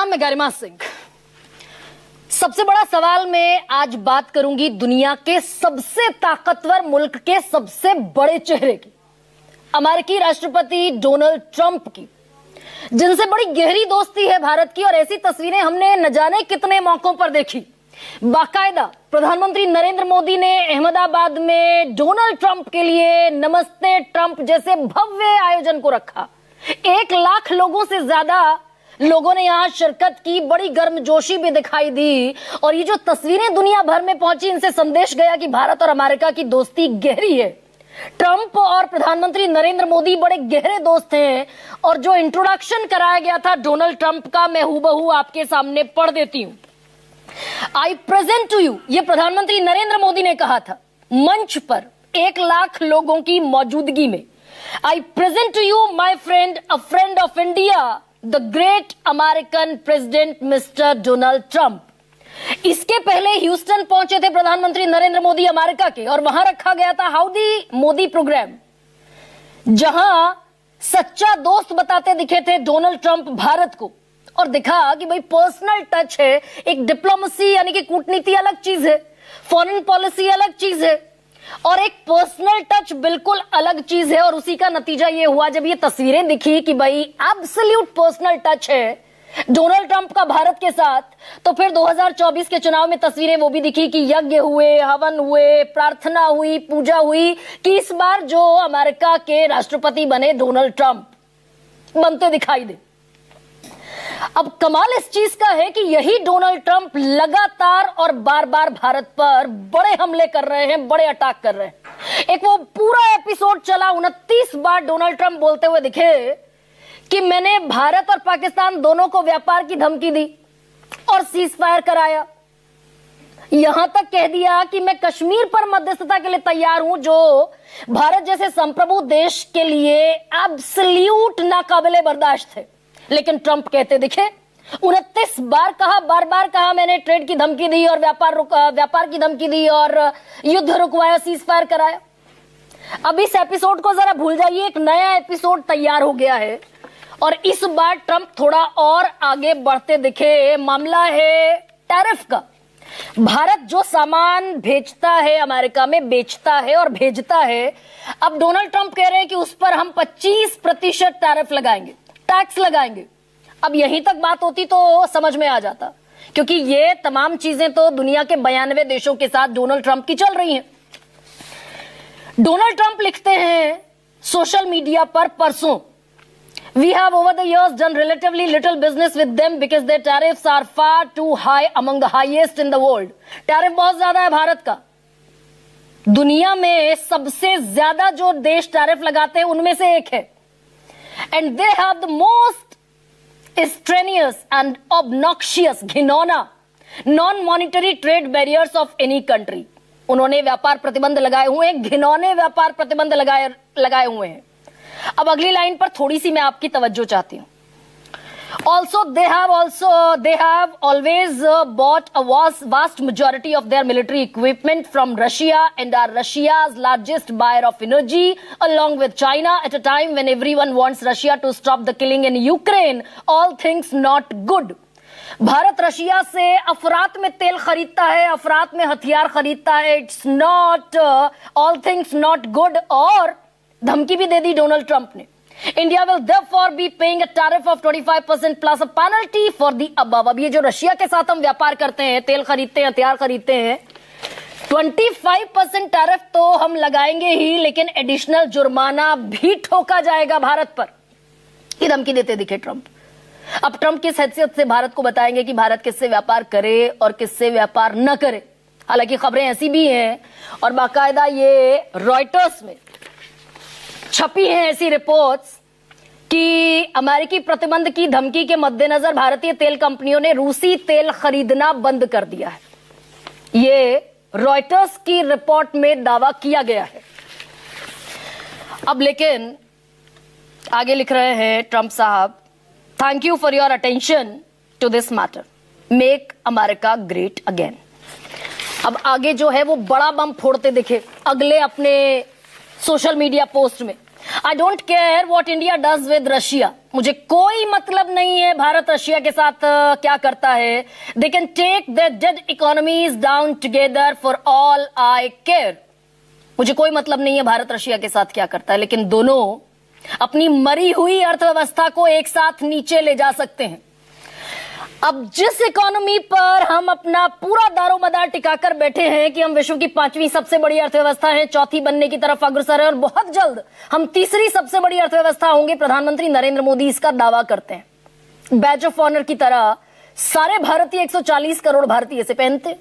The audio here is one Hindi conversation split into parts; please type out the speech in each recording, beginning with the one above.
नाम है गरिमा सिंह। सबसे बड़ा सवाल मैं आज बात करूंगी दुनिया के सबसे ताकतवर मुल्क के सबसे बड़े चेहरे की, अमेरिकी राष्ट्रपति डोनाल्ड ट्रंप की, जिनसे बड़ी गहरी दोस्ती है भारत की। और ऐसी तस्वीरें हमने न जाने कितने मौकों पर देखी। बाकायदा प्रधानमंत्री नरेंद्र मोदी ने अहमदाबाद में डोनाल्ड ट्रंप के लिए नमस्ते ट्रंप जैसे भव्य आयोजन को रखा। 1 लाख लोगों से ज्यादा लोगों ने यहां शिरकत की। बड़ी गर्मजोशी भी दिखाई दी। और ये जो तस्वीरें दुनिया भर में पहुंची, इनसे संदेश गया कि भारत और अमेरिका की दोस्ती गहरी है। ट्रंप और प्रधानमंत्री नरेंद्र मोदी बड़े गहरे दोस्त हैं। और जो इंट्रोडक्शन कराया गया था डोनाल्ड ट्रंप का, मैं हूबहू आपके सामने पढ़ देती हूं। आई प्रेजेंट टू यू, ये प्रधानमंत्री नरेंद्र मोदी ने कहा था मंच पर 1 लाख लोगों की मौजूदगी में। I present to you my friend, a friend of India, the great American president Mister Donald Trump. इसके पहले ह्यूस्टन पहुंचे थे प्रधानमंत्री नरेंद्र मोदी अमेरिका के, और वहां रखा गया था हाउडी मोदी प्रोग्राम, जहां सच्चा दोस्त बताते दिखे थे डोनाल्ड ट्रंप भारत को। और दिखा कि भाई पर्सनल टच है। एक डिप्लोमेसी यानी कि कूटनीति अलग चीज है, फॉरेन पॉलिसी अलग चीज है, और एक पर्सनल टच बिल्कुल अलग चीज है। और उसी का नतीजा ये हुआ जब ये तस्वीरें दिखी कि भाई एब्सोल्यूट पर्सनल टच है डोनाल्ड ट्रंप का भारत के साथ। तो फिर 2024 के चुनाव में तस्वीरें वो भी दिखी कि यज्ञ हुए, हवन हुए, प्रार्थना हुई, पूजा हुई कि इस बार जो अमेरिका के राष्ट्रपति बने डोनाल्ड ट्रंप बनते दिखाई दे। अब कमाल इस चीज का है कि यही डोनाल्ड ट्रंप लगातार और बार बार भारत पर बड़े हमले कर रहे हैं, बड़े अटैक कर रहे हैं। एक वो पूरा एपिसोड चला, 29 बार डोनाल्ड ट्रंप बोलते हुए दिखे कि मैंने भारत और पाकिस्तान दोनों को व्यापार की धमकी दी और सीज फायर कराया। यहां तक कह दिया कि मैं कश्मीर पर मध्यस्थता के लिए तैयार हूं, जो भारत जैसे संप्रभु देश के लिए एब्सोल्यूट नाकाबिले बर्दाश्त है। लेकिन ट्रंप कहते दिखे, 29 बार कहा, बार बार कहा मैंने ट्रेड की धमकी दी और व्यापार की धमकी दी और युद्ध रुकवाया, सीज फायर कराया। अब इस एपिसोड को जरा भूल जाइए, एक नया एपिसोड तैयार हो गया है। और इस बार ट्रंप थोड़ा और आगे बढ़ते दिखे। मामला है टैरिफ का। भारत जो सामान भेजता है अमेरिका में, बेचता है और भेजता है, अब डोनाल्ड ट्रंप कह रहे हैं कि उस पर हम 25% टैरिफ लगाएंगे, टैक्स लगाएंगे। अब यहीं तक बात होती तो समझ में आ जाता, क्योंकि ये तमाम चीजें तो दुनिया के 92 देशों के साथ डोनाल्ड ट्रंप की चल रही हैं। डोनाल्ड ट्रंप लिखते हैं सोशल मीडिया पर परसों, We have over the years done relatively little business with them because their tariffs are far too high, among the highest in the world. Tariff बहुत ज्यादा है भारत का। दुनिया में सबसे ज्यादा जो देश टैरिफ लगाते हैं उनमें से एक है। And they have the most strenuous and obnoxious, घिनौना non-monetary trade barriers of any country. उन्होंने व्यापार प्रतिबंध लगाए हुए हैं, घिनौने व्यापार प्रतिबंध लगाए हुए हैं। अब अगली लाइन पर थोड़ी सी मैं आपकी तवज्जो चाहती हूं। Also, they have always bought a vast majority of their military equipment from Russia and are Russia's largest buyer of energy, along with China, at a time when everyone wants Russia to stop the killing in Ukraine. All things not good. Bharat Russia से अफरात में तेल खरीदता है, अफरात में हथियार खरीदता है। It's not all things not good. और धमकी भी दे दी डोनाल्ड ट्रंप ने। India will therefore be paying a tariff of 25% plus a penalty for the above. अब ये जो रशिया के साथ हम व्यापार करते हैं, तेल खरीदते हैं, हथियार खरीदते हैं, 25% टैरिफ तो हम लगाएंगे ही, लेकिन एडिशनल जुर्माना भी ठोका जाएगा भारत पर। ये धमकी देते दिखे ट्रंप। अब ट्रंप किस हैसियत से भारत को बताएंगे कि भारत किससे व्यापार करे और किससे व्यापार न करे। हालांकि खबरें ऐसी भी हैं और बाकायदा ये रॉयटर्स में छपी हैं ऐसी रिपोर्ट्स कि अमेरिकी प्रतिबंध की धमकी के मद्देनजर भारतीय तेल कंपनियों ने रूसी तेल खरीदना बंद कर दिया है। ये रॉयटर्स की रिपोर्ट में दावा किया गया है। अब लेकिन आगे लिख रहे हैं ट्रंप साहब, thank you for your attention to this matter, make America great again. अब आगे जो है वो बड़ा बम फोड़ते दिखे अगले अपने सोशल मीडिया पोस्ट में। I don't care what India does with Russia, मुझे कोई मतलब नहीं है भारत रशिया के साथ क्या करता है। They can take the dead economies down together for all I care. मुझे कोई मतलब नहीं है भारत रशिया के साथ क्या करता है, लेकिन दोनों अपनी मरी हुई अर्थव्यवस्था को एक साथ नीचे ले जा सकते हैं। अब जिस इकोनॉमी पर हम अपना पूरा दारोमदार टिकाकर बैठे हैं कि हम विश्व की 5वीं सबसे बड़ी अर्थव्यवस्था हैं, चौथी बनने की तरफ अग्रसर है और बहुत जल्द हम तीसरी सबसे बड़ी अर्थव्यवस्था होंगे, प्रधानमंत्री नरेंद्र मोदी इसका दावा करते हैं। बैच ऑफ ऑनर की तरह सारे भारतीय 140 करोड़ भारतीय से पहनते।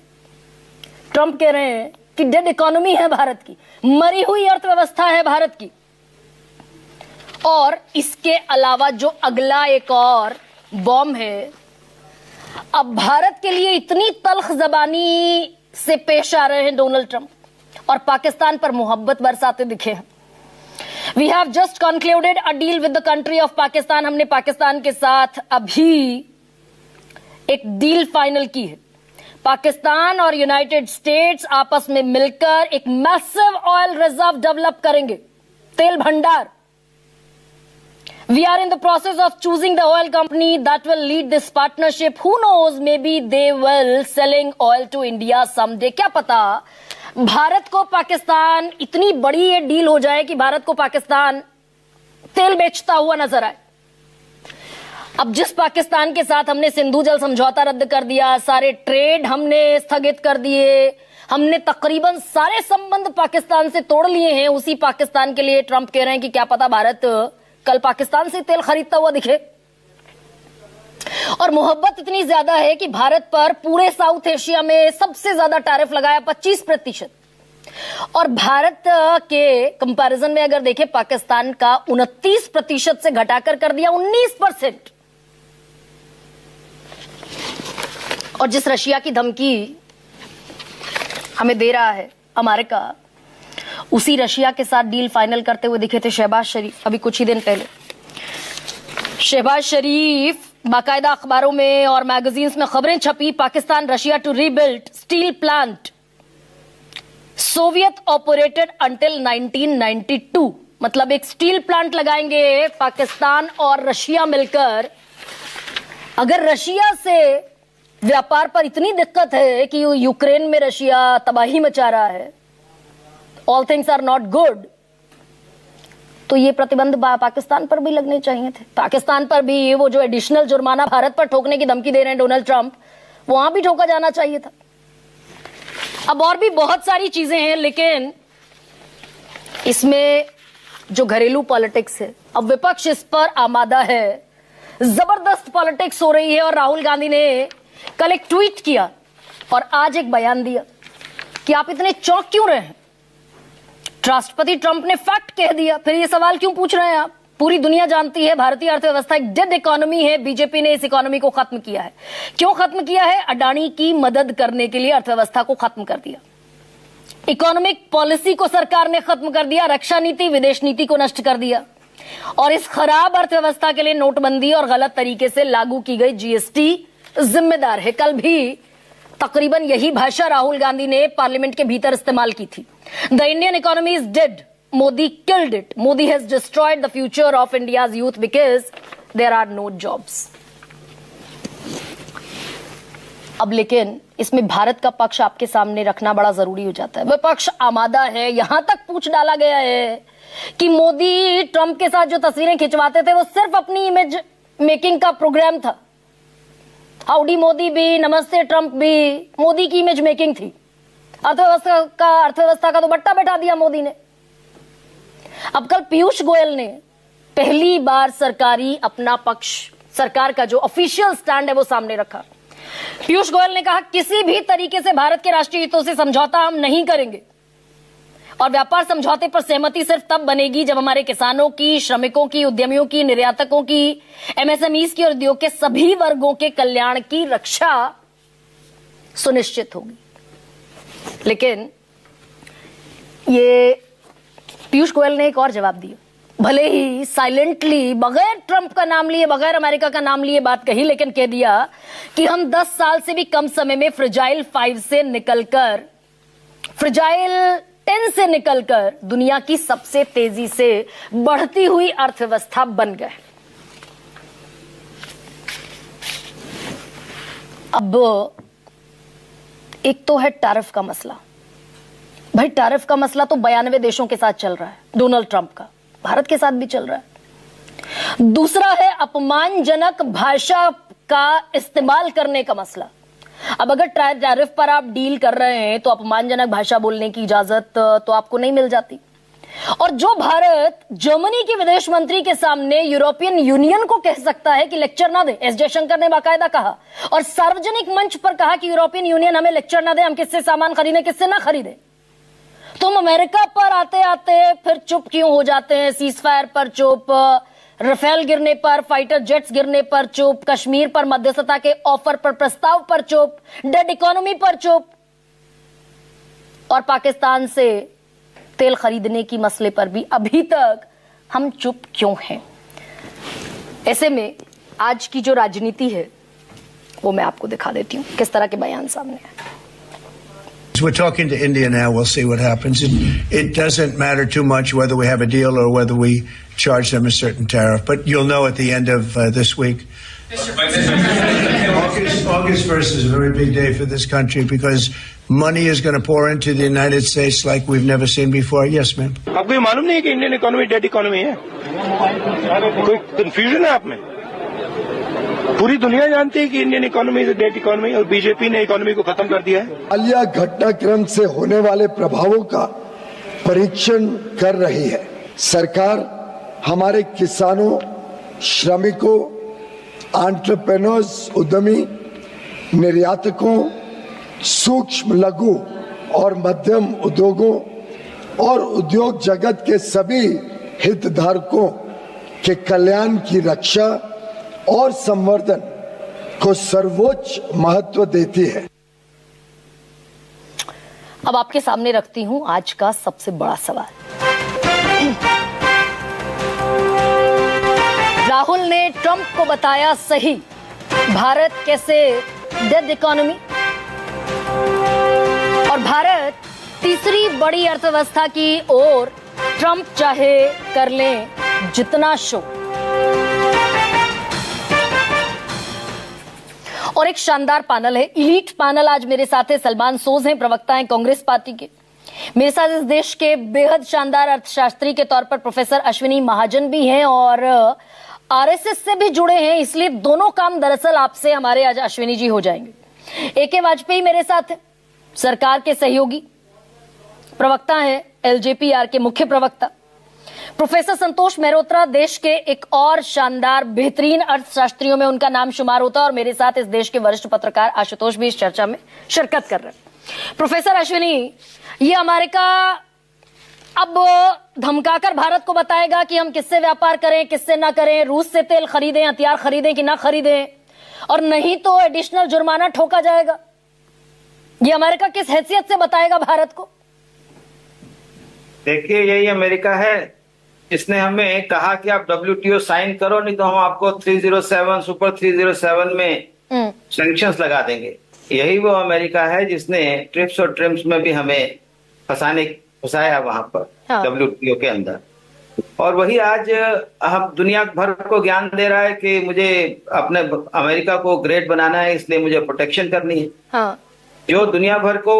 ट्रंप कह रहे हैं कि डेड इकोनॉमी है भारत की, मरी हुई अर्थव्यवस्था है भारत की। और इसके अलावा जो अगला एक और बॉम्ब है, अब भारत के लिए इतनी तल्ख जबानी से पेश आ रहे हैं डोनाल्ड ट्रंप और पाकिस्तान पर मोहब्बत बरसाते दिखे हैं। We have just concluded a deal with the country of Pakistan. हमने पाकिस्तान के साथ अभी एक डील फाइनल की है। पाकिस्तान और यूनाइटेड स्टेट्स आपस में मिलकर एक मैसिव ऑयल रिजर्व डेवलप करेंगे, तेल भंडार। We are in the process of choosing the oil company that will lead this partnership. Who knows, maybe they will selling oil to India someday. क्या पता भारत को पाकिस्तान इतनी बड़ी ये डील हो जाए कि भारत को पाकिस्तान तेल बेचता हुआ नजर आए। अब जिस पाकिस्तान के साथ हमने सिंधु जल समझौता रद्द कर दिया, सारे ट्रेड हमने स्थगित कर दिए, हमने तकरीबन सारे संबंध पाकिस्तान से तोड़ लिए हैं, उसी पाकिस्तान के लिए ट्रंप कह रहे हैं कि क्या पता भारत कल पाकिस्तान से तेल खरीदता हुआ दिखे। और मोहब्बत इतनी ज्यादा है कि भारत पर पूरे साउथ एशिया में सबसे ज्यादा टैरिफ लगाया 25%। और भारत के कंपैरिजन में अगर देखें, पाकिस्तान का 29% से घटाकर कर दिया 19%। और जिस रशिया की धमकी हमें दे रहा है अमेरिका, उसी रशिया के साथ डील फाइनल करते हुए दिखे थे शहबाज शरीफ अभी कुछ ही दिन पहले। शहबाज शरीफ बाकायदा अखबारों में और मैगजीन्स में खबरें छपी, Pakistan Russia to rebuild steel plant Soviet operated until 1992। मतलब एक स्टील प्लांट लगाएंगे पाकिस्तान और रशिया मिलकर। अगर रशिया से व्यापार पर इतनी दिक्कत है कि यूक्रेन में रशिया तबाही मचा रहा है, all things are not good, तो ये प्रतिबंध पाकिस्तान पर भी लगने चाहिए थे। पाकिस्तान पर भी वो जो एडिशनल जुर्माना भारत पर ठोकने की धमकी दे रहे हैं डोनाल्ड ट्रंप, वहां भी ठोका जाना चाहिए था। अब और भी बहुत सारी चीजें हैं, लेकिन इसमें जो घरेलू पॉलिटिक्स है, अब विपक्ष इस पर आमादा है, जबरदस्त पॉलिटिक्स हो रही है। और राहुल गांधी ने कल एक ट्वीट किया और आज एक बयान दिया कि आप इतने चौंक क्यों रहे हैं। राष्ट्रपति ट्रंप ने फैक्ट कह दिया, फिर ये सवाल क्यों पूछ रहे हैं आप। पूरी दुनिया जानती है भारतीय अर्थव्यवस्था एक डेड इकोनॉमी है। बीजेपी ने इस इकोनॉमी को खत्म किया है। क्यों खत्म किया है? अडानी की मदद करने के लिए अर्थव्यवस्था को खत्म कर दिया। इकोनॉमिक पॉलिसी को सरकार ने खत्म कर दिया, रक्षा नीति विदेश नीति को नष्ट कर दिया। और इस खराब अर्थव्यवस्था के लिए नोटबंदी और गलत तरीके से लागू की गई जीएसटी जिम्मेदार है। कल भी तकरीबन यही भाषा राहुल गांधी ने पार्लियामेंट के भीतर इस्तेमाल की थी। The Indian economy is dead, Modi killed it, Modi has destroyed the future of India's youth because there are no jobs. अब लेकिन इसमें भारत का पक्ष आपके सामने रखना बड़ा जरूरी हो जाता है। विपक्ष आमादा है, यहां तक पूछ डाला गया है कि मोदी ट्रंप के साथ जो तस्वीरें खिंचवाते थे वो सिर्फ अपनी इमेज मेकिंग का प्रोग्राम था। हाउडी मोदी भी, नमस्ते ट्रंप भी मोदी की इमेज मेकिंग थी। अर्थव्यवस्था का तो बट्टा बैठा दिया मोदी ने। अब कल पीयूष गोयल ने पहली बार सरकारी अपना पक्ष, सरकार का जो ऑफिशियल स्टैंड है वो सामने रखा। पीयूष गोयल ने कहा किसी भी तरीके से भारत के राष्ट्रीय हितों से समझौता हम नहीं करेंगे और व्यापार समझौते पर सहमति सिर्फ तब बनेगी जब हमारे किसानों की, श्रमिकों की, उद्यमियों की, निर्यातकों की, एमएसएमईज की और उद्योग के सभी वर्गों के कल्याण की रक्षा सुनिश्चित होगी। लेकिन ये पीयूष गोयल ने एक और जवाब दिया, भले ही साइलेंटली, बगैर ट्रंप का नाम लिए, बगैर अमेरिका का नाम लिए बात कही, लेकिन कह दिया कि हम 10 साल से भी कम समय में फ्रेजाइल 5 से निकलकर, फ्रेजाइल 10 से निकलकर दुनिया की सबसे तेजी से बढ़ती हुई अर्थव्यवस्था बन गए। अब एक तो है टैरिफ का मसला। भाई टैरिफ का मसला तो 92 देशों के साथ चल रहा है, डोनाल्ड ट्रंप का, भारत के साथ भी चल रहा है। दूसरा है अपमानजनक भाषा का इस्तेमाल करने का मसला। अब अगर टैरिफ पर आप डील कर रहे हैं तो अपमानजनक भाषा बोलने की इजाजत तो आपको नहीं मिल जाती। और जो भारत जर्मनी के विदेश मंत्री के सामने यूरोपियन यूनियन को कह सकता है कि लेक्चर ना दे, एस जयशंकर ने बाकायदा कहा और सार्वजनिक मंच पर कहा कि यूरोपियन यूनियन हमें लेक्चर ना दे, हम किससे सामान खरीदें किससे ना खरीदें। तो हम अमेरिका पर आते आते फिर चुप क्यों हो जाते हैं? सीज फायर पर चुप, राफेल गिरने पर, फाइटर जेट्स गिरने पर चुप, कश्मीर पर मध्यस्थता के ऑफर पर प्रस्ताव पर चुप, डेड इकोनॉमी पर चुप, और पाकिस्तान से तेल खरीदने की मसले पर भी अभी तक हम चुप क्यों हैं? ऐसे में आज की जो राजनीति है वो मैं आपको दिखा देती हूं किस तरह के बयान सामने आए। We're talking to India now. We'll see what happens. It doesn't matter too much whether we have a deal or whether we charge them a certain tariff. But you'll know at the end of this week. August 1st is a very big day for this country because money is going to pour into the United States like we've never seen before. Yes, ma'am. आपको ये मालूम नहीं है कि इंडियन इकोनॉमी डेट इकोनॉमी है? कोई कंफ्यूजन है आप में? पूरी दुनिया जानती है कि Indian economy is dead economy और बीजेपी ने इकोनॉमी को खत्म कर दिया है। हालिया घटनाक्रम से होने वाले प्रभावों का परीक्षण कर रही है। सरकार हमारे किसानों, श्रमिकों, एंटरप्रेन्योर्स, उद्यमी, निर्यातकों, सूक्ष्म लघु और मध्यम उद्योगों और उद्योग जगत के सभी हितधारकों के कल्याण की रक्षा और संवर्धन को सर्वोच्च महत्व देती है। अब आपके सामने रखती हूं आज का सबसे बड़ा सवाल। राहुल ने ट्रंप को बताया सही, भारत कैसे डेड इकोनॉमी और भारत तीसरी बड़ी अर्थव्यवस्था की ओर ट्रंप चाहे कर लें जितना शो। और एक शानदार पैनल है, इलीट पैनल आज मेरे साथ है। सलमान सोज हैं, प्रवक्ता हैं कांग्रेस पार्टी के। मेरे साथ इस देश के बेहद शानदार अर्थशास्त्री के तौर पर प्रोफेसर अश्विनी महाजन भी हैं और आरएसएस से भी जुड़े हैं, इसलिए दोनों काम दरअसल आपसे हमारे आज अश्विनी जी हो जाएंगे। एके वाजपेयी मेरे साथ है, सरकार के सहयोगी प्रवक्ता हैं, एलजेपीआर के मुख्य प्रवक्ता। प्रोफेसर संतोष मेहरोत्रा देश के एक और शानदार बेहतरीन अर्थशास्त्रियों में उनका नाम शुमार होता है और मेरे साथ इस देश के वरिष्ठ पत्रकार आशुतोष भी इस चर्चा में शिरकत कर रहे हैं। प्रोफेसर अश्विनी, ये अमेरिका अब धमकाकर भारत को बताएगा कि हम किससे व्यापार करें किससे ना करें, रूस से तेल खरीदें, हथियार खरीदें कि ना खरीदें, और नहीं तो एडिशनल जुर्माना ठोका जाएगा। ये अमेरिका किस हैसियत से बताएगा भारत को? देखिए, यही अमेरिका है जिसने हमें कहा कि आप WTO साइन करो, नहीं तो हम आपको 307 सुपर 307 में सैंक्शंस लगा देंगे। यही वो अमेरिका है जिसने ट्रिप्स और ट्रिम्स में भी हमें फंसाया वहां पर, हाँ। WTO के अंदर। और वही आज हम दुनिया भर को ज्ञान दे रहा है कि मुझे अपने अमेरिका को ग्रेट बनाना है, इसलिए मुझे प्रोटेक्शन करनी है। हाँ। जो दुनिया भर को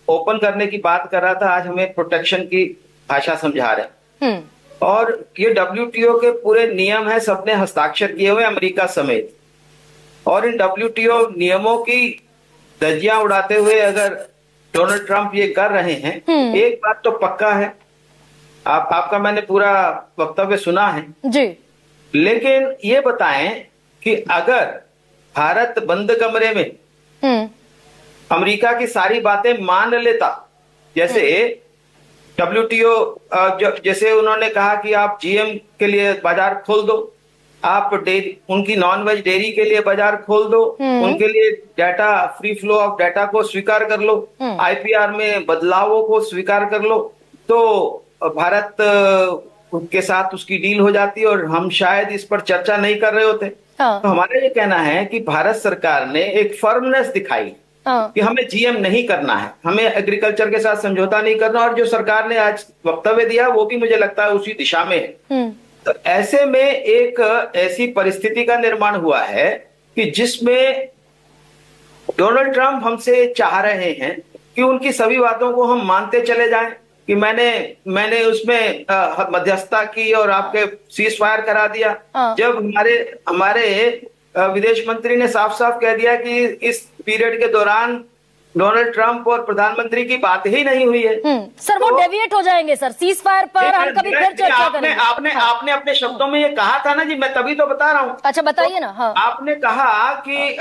ओपन करने की बात कर रहा था, आज हमें प्रोटेक्शन की भाषा समझा रहे हैं। और ये WTO के पूरे नियम है, सबने हस्ताक्षर किए हुए अमेरिका समेत। और इन WTO नियमों की धज्जियां उड़ाते हुए अगर डोनाल्ड ट्रंप ये कर रहे हैं, एक बात तो पक्का है, आपका मैंने पूरा वक्तव्य सुना है जी, लेकिन ये बताएं कि अगर भारत बंद कमरे में अमेरिका की सारी बातें मान लेता, जैसे WTO जैसे उन्होंने कहा कि आप GM के लिए बाजार खोल दो, आप उनकी नॉन वेज डेयरी के लिए बाजार खोल दो, उनके लिए data free flow of data को स्वीकार कर लो, IPR में बदलावों को स्वीकार कर लो, तो भारत के साथ उसकी डील हो जाती और हम शायद इस पर चर्चा नहीं कर रहे होते। तो हमारा ये कहना है कि भारत सरकार ने एक फर्मनेस दिखाई कि हमें GM नहीं करना है, हमें एग्रीकल्चर के साथ समझौता नहीं करना, और जो सरकार ने आज वक्तव्य दिया वो भी मुझे लगता है उसी दिशा में है। तो ऐसे में एक ऐसी परिस्थिति का निर्माण हुआ है कि जिसमें डोनाल्ड ट्रंप हमसे चाह रहे हैं कि उनकी सभी बातों को हम मानते चले जाएं कि मैंने उसमें मध्यस्थता की और आपके सीज फायर करा दिया। हाँ। जब हमारे विदेश मंत्री ने साफ साफ कह दिया कि इस पीरियड के दौरान डोनाल्ड ट्रंप और प्रधानमंत्री की बात ही नहीं हुई है। सर वो डेविएट हो जाएंगे सर सीज फायर पर, हम कभी फिर चर्चा करेंगे। आपने अपने शब्दों में ये कहा था ना जी, मैं तभी तो बता रहा हूँ। अच्छा बताइए ना। हाँ आपने कहा कि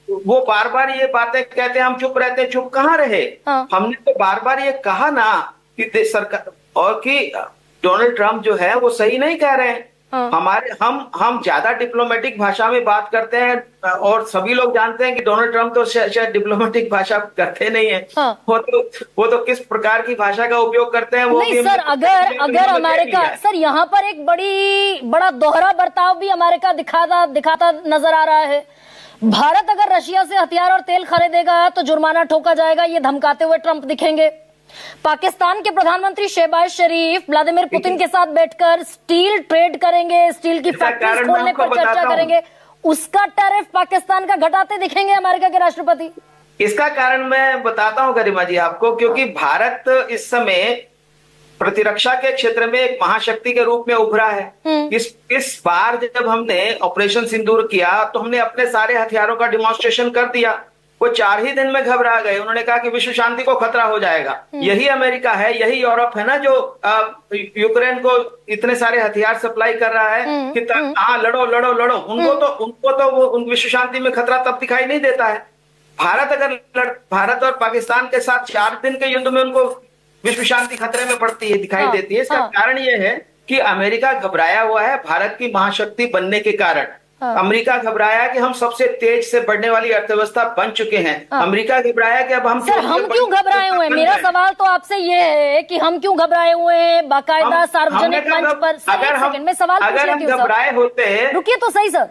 वो बार बार ये बातें कहते हैं, हम चुप रहते हैं। चुप कहाँ रहे? हाँ। हमने तो बार बार ये कहा ना कि सरकार और कि डोनाल्ड ट्रंप जो है वो सही नहीं कह रहे हैं। हाँ। हम ज्यादा डिप्लोमेटिक भाषा में बात करते हैं और सभी लोग जानते हैं कि डोनाल्ड ट्रंप तो शायद डिप्लोमेटिक भाषा करते नहीं है। हाँ। वो तो किस प्रकार की भाषा का उपयोग करते हैं वो नहीं सर, अगर अमेरिका सर यहाँ पर एक बड़ा दोहरा बर्ताव भी अमेरिका दिखाता नजर आ रहा है। भारत अगर रशिया से हथियार और तेल खरीदेगा तो जुर्माना ठोका जाएगा, ये धमकाते हुए ट्रंप दिखेंगे। पाकिस्तान के प्रधानमंत्री शहबाज शरीफ व्लादिमीर पुतिन के साथ बैठकर स्टील ट्रेड करेंगे, स्टील की फैक्ट्रीज खोलने पर चर्चा करेंगे। उसका टैरिफ पाकिस्तान का घटाते दिखेंगे अमेरिका के राष्ट्रपति। इसका कारण मैं बताता हूं गरिमा जी आपको, क्योंकि भारत इस समय प्रतिरक्षा के क्षेत्र में एक महाशक्ति के रूप में उभरा है। इस बार जब हमने ऑपरेशन सिंदूर किया तो हमने अपने सारे हथियारों का डिमॉन्स्ट्रेशन कर दिया। वो 4 ही दिन में घबरा गए। उन्होंने कहा कि विश्व शांति को खतरा हो जाएगा। यही अमेरिका है, यही यूरोप है ना जो यूक्रेन को इतने सारे हथियार सप्लाई कर रहा है कि हाँ लड़ो लड़ो लड़ो। उनको तो वो विश्व शांति में खतरा तब दिखाई नहीं देता है। भारत और पाकिस्तान के साथ 4 दिन के युद्ध में उनको विश्व शांति खतरे में पड़ती है, दिखाई देती है। इसका कारण यह है कि अमेरिका घबराया हुआ है भारत की महाशक्ति बनने के कारण। अमेरिका घबराया कि हम सबसे तेज से बढ़ने वाली अर्थव्यवस्था बन चुके हैं। अमेरिका घबराया कि अब हम क्यों घबराए हुए हैं? मेरा सवाल तो आपसे ये है कि हम क्यों घबराए हुए हैं? बाकायदा सार्वजनिक मंच पर अगर हम घबराए होते, रुकिए तो सही सर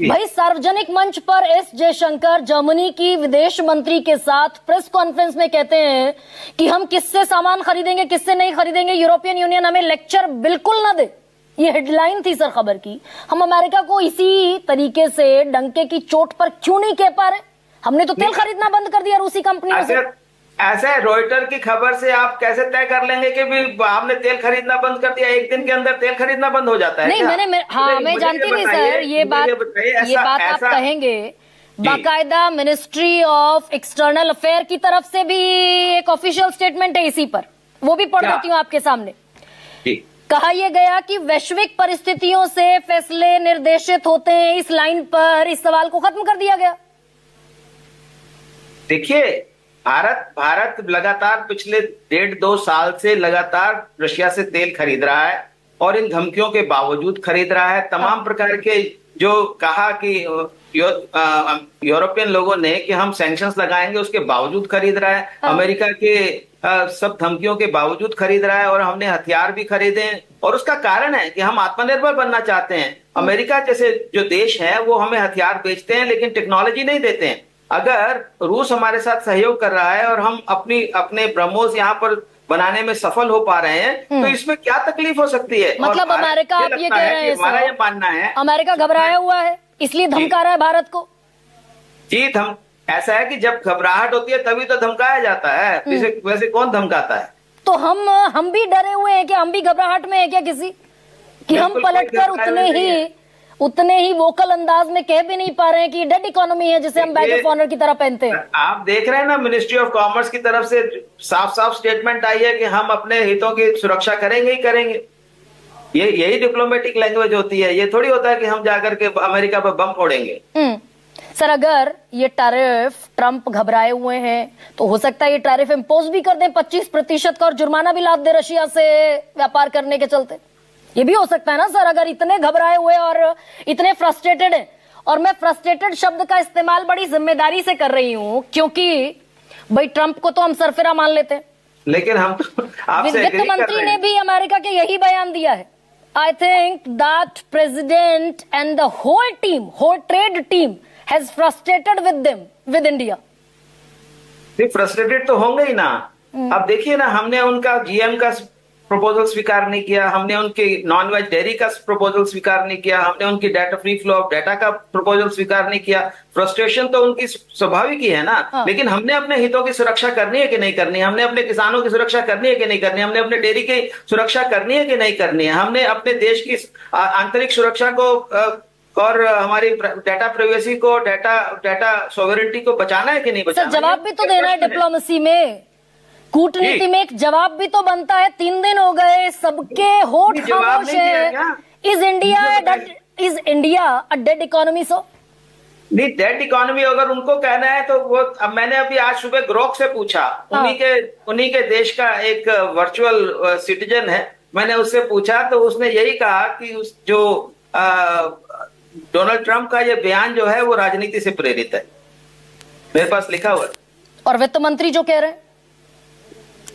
भाई, सार्वजनिक मंच पर एस जयशंकर जर्मनी की विदेश मंत्री के साथ प्रेस कॉन्फ्रेंस में कहते हैं कि हम किससे सामान खरीदेंगे किससे नहीं खरीदेंगे, यूरोपियन यूनियन हमें लेक्चर बिल्कुल ना दे। ये हेडलाइन थी सर खबर की। हम अमेरिका को इसी तरीके से डंके की चोट पर क्यों नहीं कह पा रहे? हमने तो तेल खरीदना बंद कर दिया रूसी कंपनियों से। ऐसे रॉयटर की खबर से आप कैसे तय कर लेंगे कि भी आपने तेल खरीदना बंद कर दिया? एक दिन के अंदर तेल खरीदना बंद हो जाता है? नहीं मैं जानती नहीं सर, ये बात आप कहेंगे। बाकायदा मिनिस्ट्री ऑफ एक्सटर्नल अफेयर की तरफ से भी एक ऑफिशियल स्टेटमेंट है इसी पर, वो भी पढ़ देती हूँ आपके सामने। कहा यह गया कि वैश्विक परिस्थितियों से फैसले निर्देशित होते हैं। इस लाइन पर इस सवाल को खत्म कर दिया गया। देखिए भारत लगातार पिछले 1.5-2 साल से लगातार रशिया से तेल खरीद रहा है और इन धमकियों के बावजूद खरीद रहा है। तमाम प्रकार के जो कहा कि यूरोपियन लोगों ने कि हम सैंक्शंस लगाएंगे, उसके बावजूद खरीद रहा है। अमेरिका के सब धमकियों के बावजूद खरीद रहा है और हमने हथियार भी खरीदे हैं। और उसका कारण है कि हम आत्मनिर्भर बनना चाहते हैं। अमेरिका जैसे जो देश है वो हमें हथियार बेचते हैं लेकिन टेक्नोलॉजी नहीं देते हैं। अगर रूस हमारे साथ सहयोग कर रहा है और हम अपने ब्रह्मोस यहाँ पर बनाने में सफल हो पा रहे हैं तो इसमें क्या तकलीफ हो सकती है? मतलब अमेरिका, आप ये कह रहे हैं हमारा ये मानना है अमेरिका घबराया हुआ है इसलिए धमका रहा है भारत को। जी ऐसा है कि जब घबराहट होती है तभी तो धमकाया जाता है। वैसे कौन धमकाता है? तो हम भी डरे हुए हैं कि हम भी घबराहट में है क्या किसी कि हम पलटकर उतने ही वोकल अंदाज में कह भी नहीं पा रहे हैं कि डेड इकोनॉमी है जिसे हम बैज ऑफ ऑनर की तरह पहनते हैं। आप देख रहे हैं ना, मिनिस्ट्री ऑफ कॉमर्स की तरफ से साफ साफ स्टेटमेंट आई है कि हम अपने हितों की सुरक्षा करेंगे ही करेंगे। यही डिप्लोमेटिक लैंग्वेज होती है। ये थोड़ी होता है कि हम जाकर के अमेरिका पर बम फोड़ेंगे। सर अगर ये टैरिफ ट्रंप घबराए हुए हैं तो हो सकता है ये टैरिफ इम्पोज भी कर दें 25% का और जुर्माना भी लाद दे रशिया से व्यापार करने के चलते। ये भी हो सकता है ना सर, अगर इतने घबराए हुए और इतने फ्रस्ट्रेटेड हैं। और मैं फ्रस्ट्रेटेड शब्द का इस्तेमाल बड़ी जिम्मेदारी से कर रही हूं क्योंकि भाई ट्रंप को तो हम सरफिरा मान लेते हैं, लेकिन हम वित्त मंत्री ने भी अमेरिका के यही बयान दिया है। I think that president and the whole trade team has frustrated with India. Frustrated तो होंगे ही ना। अब देखिए ना, हमने उनका जीएम का प्रपोजल स्वीकार नहीं किया, हमने उनके नॉन वेज डेयरी का प्रपोजल स्वीकार नहीं किया, हमने उनकी data free flow of data का प्रपोजल स्वीकार नहीं किया। फ्रस्ट्रेशन तो उनकी स्वाभाविक ही है ना। लेकिन हमने अपने हितों की सुरक्षा करनी है कि नहीं करनी है, हमने अपने किसानों की सुरक्षा करनी है कि नहीं करनी है, हमने अपने डेयरी की सुरक्षा करनी है कि नहीं करनी है, हमने अपने देश की आंतरिक सुरक्षा को और हमारी डाटा प्राइवेसी को, डाटा सॉवरेनिटी को बचाना है कि नहीं बचाना। सर जवाब भी तो देना है डिप्लोमेसी में, कूटनीति में एक जवाब भी तो बनता है। 3 दिन हो गए, सबके होठ खामोश है। Is India a dead economy? So नहीं, डेड इकोनॉमी अगर उनको कहना है तो वो, अब मैंने अभी आज सुबह ग्रोक से पूछा, उन्हीं के देश का एक वर्चुअल सिटीजन है, मैंने उससे पूछा तो उसने यही कहा कि जो डोनाल्ड ट्रंप का ये बयान जो है वो राजनीति से प्रेरित है। मेरे पास लिखा हुआ है। और वित्त मंत्री जो कह रहे हैं,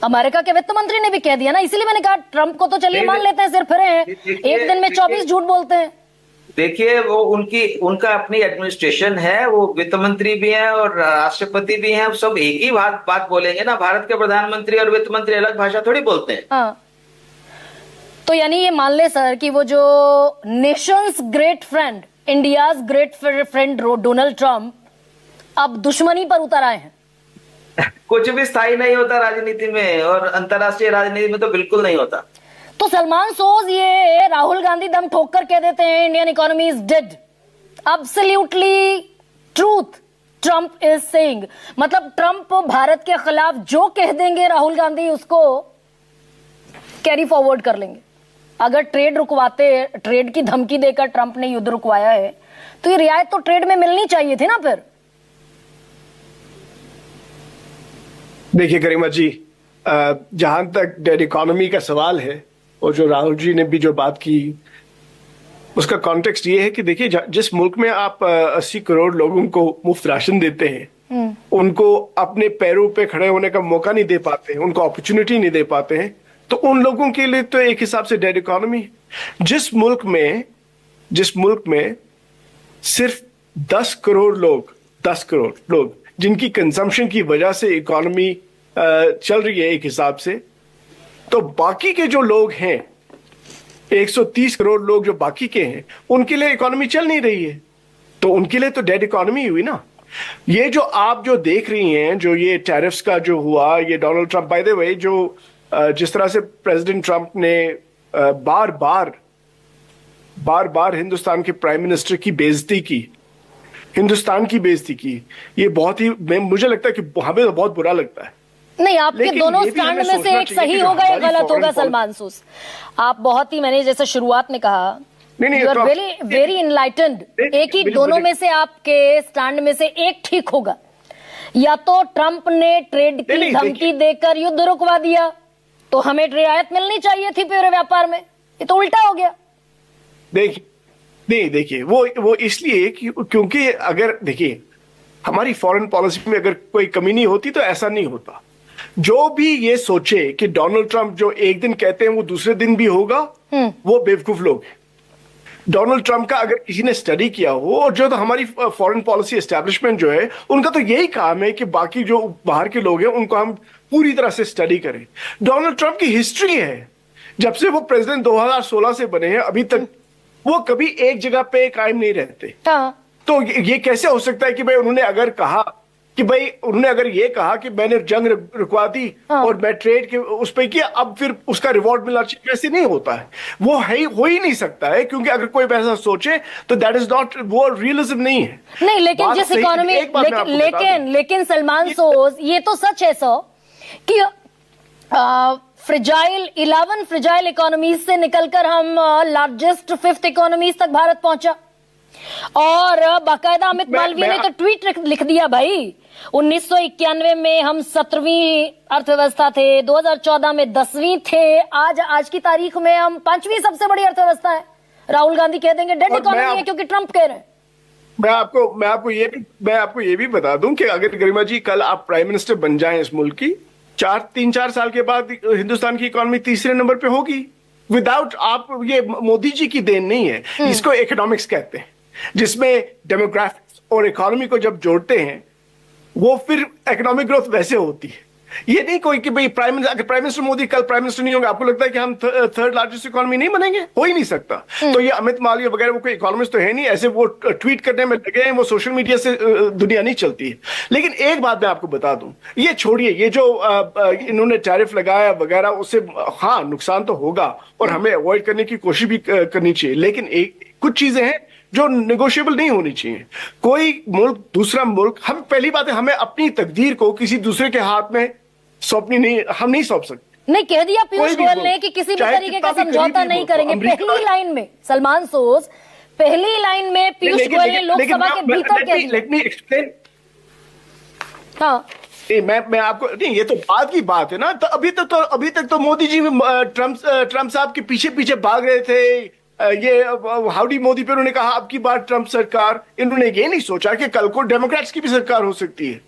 अमेरिका के वित्त मंत्री ने भी कह दिया ना, इसीलिए मैंने कहा ट्रंप को तो चलिए मान लेते हैं, सिर फिरे हैं, एक दिन में 24 झूठ बोलते हैं। देखिए, वो उनका अपनी एडमिनिस्ट्रेशन है, वो वित्त मंत्री भी हैं और राष्ट्रपति भी हैं, सब एक ही बात बोलेंगे ना। भारत के प्रधानमंत्री और वित्त मंत्री अलग भाषा थोड़ी बोलते हैं। हाँ, तो यानी ये मान ले सर कि वो जो Nations great friend, India's great friend Donald Trump अब दुश्मनी पर उतर आए हैं। कुछ भी स्थायी नहीं होता राजनीति में, और अंतरराष्ट्रीय राजनीति में तो बिल्कुल नहीं होता। तो सलमान सोज ये राहुल गांधी दम ठोक कर कह देते हैं Indian economy is dead, absolutely truth Trump is saying. मतलब ट्रंप भारत के खिलाफ जो कह देंगे राहुल गांधी उसको कैरी फॉरवर्ड कर लेंगे। अगर ट्रेड रुकवाते, ट्रेड की धमकी देकर ट्रंप ने युद्ध रुकवाया है तो ये रियायत तो ट्रेड में मिलनी चाहिए थी ना। फिर देखिए गरिमा जी, जहां तक डेड इकोनॉमी का सवाल है और जो राहुल जी ने भी जो बात की, उसका कॉन्टेक्स्ट ये है कि देखिए, जिस मुल्क में आप 80 करोड़ लोगों को मुफ्त राशन देते हैं, उनको अपने पैरों पे खड़े होने का मौका नहीं दे पाते हैं, उनको अपॉर्चुनिटी नहीं दे पाते हैं, तो उन लोगों के लिए तो एक हिसाब से डेड इकोनॉमी। जिस मुल्क में सिर्फ 10 करोड़ लोग जिनकी कंजम्पशन की वजह से इकोनॉमी चल रही है एक हिसाब से, तो बाकी के जो लोग हैं 130 करोड़ लोग जो बाकी के हैं, उनके लिए इकोनॉमी चल नहीं रही है, तो उनके लिए तो डेड इकोनॉमी हुई ना। ये जो आप जो देख रही हैं, जो ये टैरिफ्स का जो हुआ, ये Donald Trump, by the way, जो जिस तरह से प्रेसिडेंट ट्रंप ने बार बार हिंदुस्तान के प्राइम मिनिस्टर की बेइज्जती की, हिंदुस्तान की बेइज्जती की, ये बहुत ही, मुझे लगता है कि हमें तो बहुत बुरा लगता है। नहीं, आपके दोनों स्टैंड में से एक सही होगा, एक गलत होगा। सलमान सूस, आप बहुत ही, मैंने जैसे शुरुआत में कहा, यू आर वेरी इनलाइटेंड। एक ही दोनों में से आपके स्टैंड में से एक ठीक होगा। या तो ट्रंप ने ट्रेड की धमकी देकर युद्ध रुकवा दिया तो हमें रियायत मिलनी चाहिए थी पूरे व्यापार में, ये तो उल्टा हो गया। देखिए वो इसलिए क्योंकि अगर देखिए हमारी फॉरेन पॉलिसी में अगर कोई कमी नहीं होती तो ऐसा नहीं होता। जो भी ये सोचे कि डोनाल्ड ट्रंप जो एक दिन कहते हैं वो दूसरे दिन भी होगा, वो बेवकूफ लोग हैं। डोनाल्ड ट्रंप का अगर किसी ने स्टडी किया हो, और जो तो हमारी फॉरेन पॉलिसी एस्टेब्लिशमेंट जो है उनका तो यही काम है कि बाकी जो बाहर के लोग हैं उनको हम पूरी तरह से स्टडी करें। डोनाल्ड ट्रंप की हिस्ट्री है, जब से वो प्रेसिडेंट 2016 से बने हैं अभी तक वो कभी एक जगह पे कायम नहीं रहते। तो ये कैसे हो सकता है कि भाई उन्होंने अगर ये कहा कि मैंने जंग रुकवा दी और मैं ट्रेड के उस पर किया, अब फिर उसका रिवॉर्ड मिला, वैसे नहीं होता है, वो हो ही नहीं सकता है, क्योंकि अगर कोई वैसा सोचे तो दैट इज नॉट, वो रियलिज्म नहीं है। नहीं, लेकिन जिस इकोनॉमी, लेकिन सलमान सोज, ये तो सच है सो कि फ्रेजाइल इकोनॉमीज से निकलकर हम लार्जेस्ट 5th इकोनॉमीज तक भारत पहुंचा। और बाकायदा अमित मालवीय ने तो ट्वीट लिख दिया, भाई 1991 में हम 17वीं अर्थव्यवस्था थे, 2014 में 10वीं थे, आज की तारीख में हम 5वीं सबसे बड़ी अर्थव्यवस्था है। राहुल गांधी कह देंगे डेड इकोनॉमी है क्योंकि ट्रंप कह रहे हैं। मैं आपको ये भी बता दूं कि अगर गरिमा जी कल आप प्राइम मिनिस्टर बन जाएं इस मुल्क की, 3-4 साल के बाद हिंदुस्तान की इकोनॉमी तीसरे नंबर पे होगी, विदाउट आप, ये मोदी जी की देन नहीं है, इसको इकोनॉमिक्स कहते हैं, जिसमें डेमोग्राफिक्स और इकोनॉमी को जब जोड़ते हैं वो फिर इकोनॉमिक ग्रोथ वैसे होती है। ये नहीं कोई कि भाई अगर प्राइम मिनिस्टर मोदी कल प्राइम मिनिस्टर नहीं होंगे, आपको लगता है कि हम थर्ड लार्जेस्ट इकोनॉमी नहीं बनेंगे? हो ही नहीं सकता। तो ये अमित मालवीय वगैरह वो कोई इकोनॉमिस्ट तो है नहीं, ऐसे वो ट्वीट करने में लगे हैं, वो सोशल मीडिया से दुनिया नहीं चलती है। लेकिन एक बात मैं आपको बता दूं, ये छोड़िए, ये जो इन्होंने टैरिफ लगाया वगैरह, उससे हाँ नुकसान तो होगा और हमें अवॉइड करने की कोशिश भी करनी चाहिए, लेकिन कुछ चीजें हैं जो नेगोशिएबल नहीं होनी चाहिए। कोई मुल्क दूसरा मुल्क, हम पहली बात है हमें अपनी तकदीर को किसी दूसरे के हाथ में हम नहीं सौंप सकते। नहीं, कह दिया पीयूष कोई भी गोयल बोल, ने कि किसी भी चाहे तरीके का कितना भी समझौता करीबी नहीं हो, करेंगे। अमेरिका- पहली लाइन में सलमान सोज, पहली लाइन में पीयूष गोयल ने लोकसभा के भीतर कह दिया। Let me explain. हाँ, मैं आपको नहीं, ये तो बाद की बात है ना। तो अभी तक तो मोदी जी ट्रम्प साहब के पीछे पीछे भाग रहे थे। ये हाउडी मोदी पे उन्होंने कहा अब की बार ट्रम्प सरकार। इन्होंने ये नहीं सोचा कि कल को डेमोक्रेट्स की भी सरकार हो सकती है।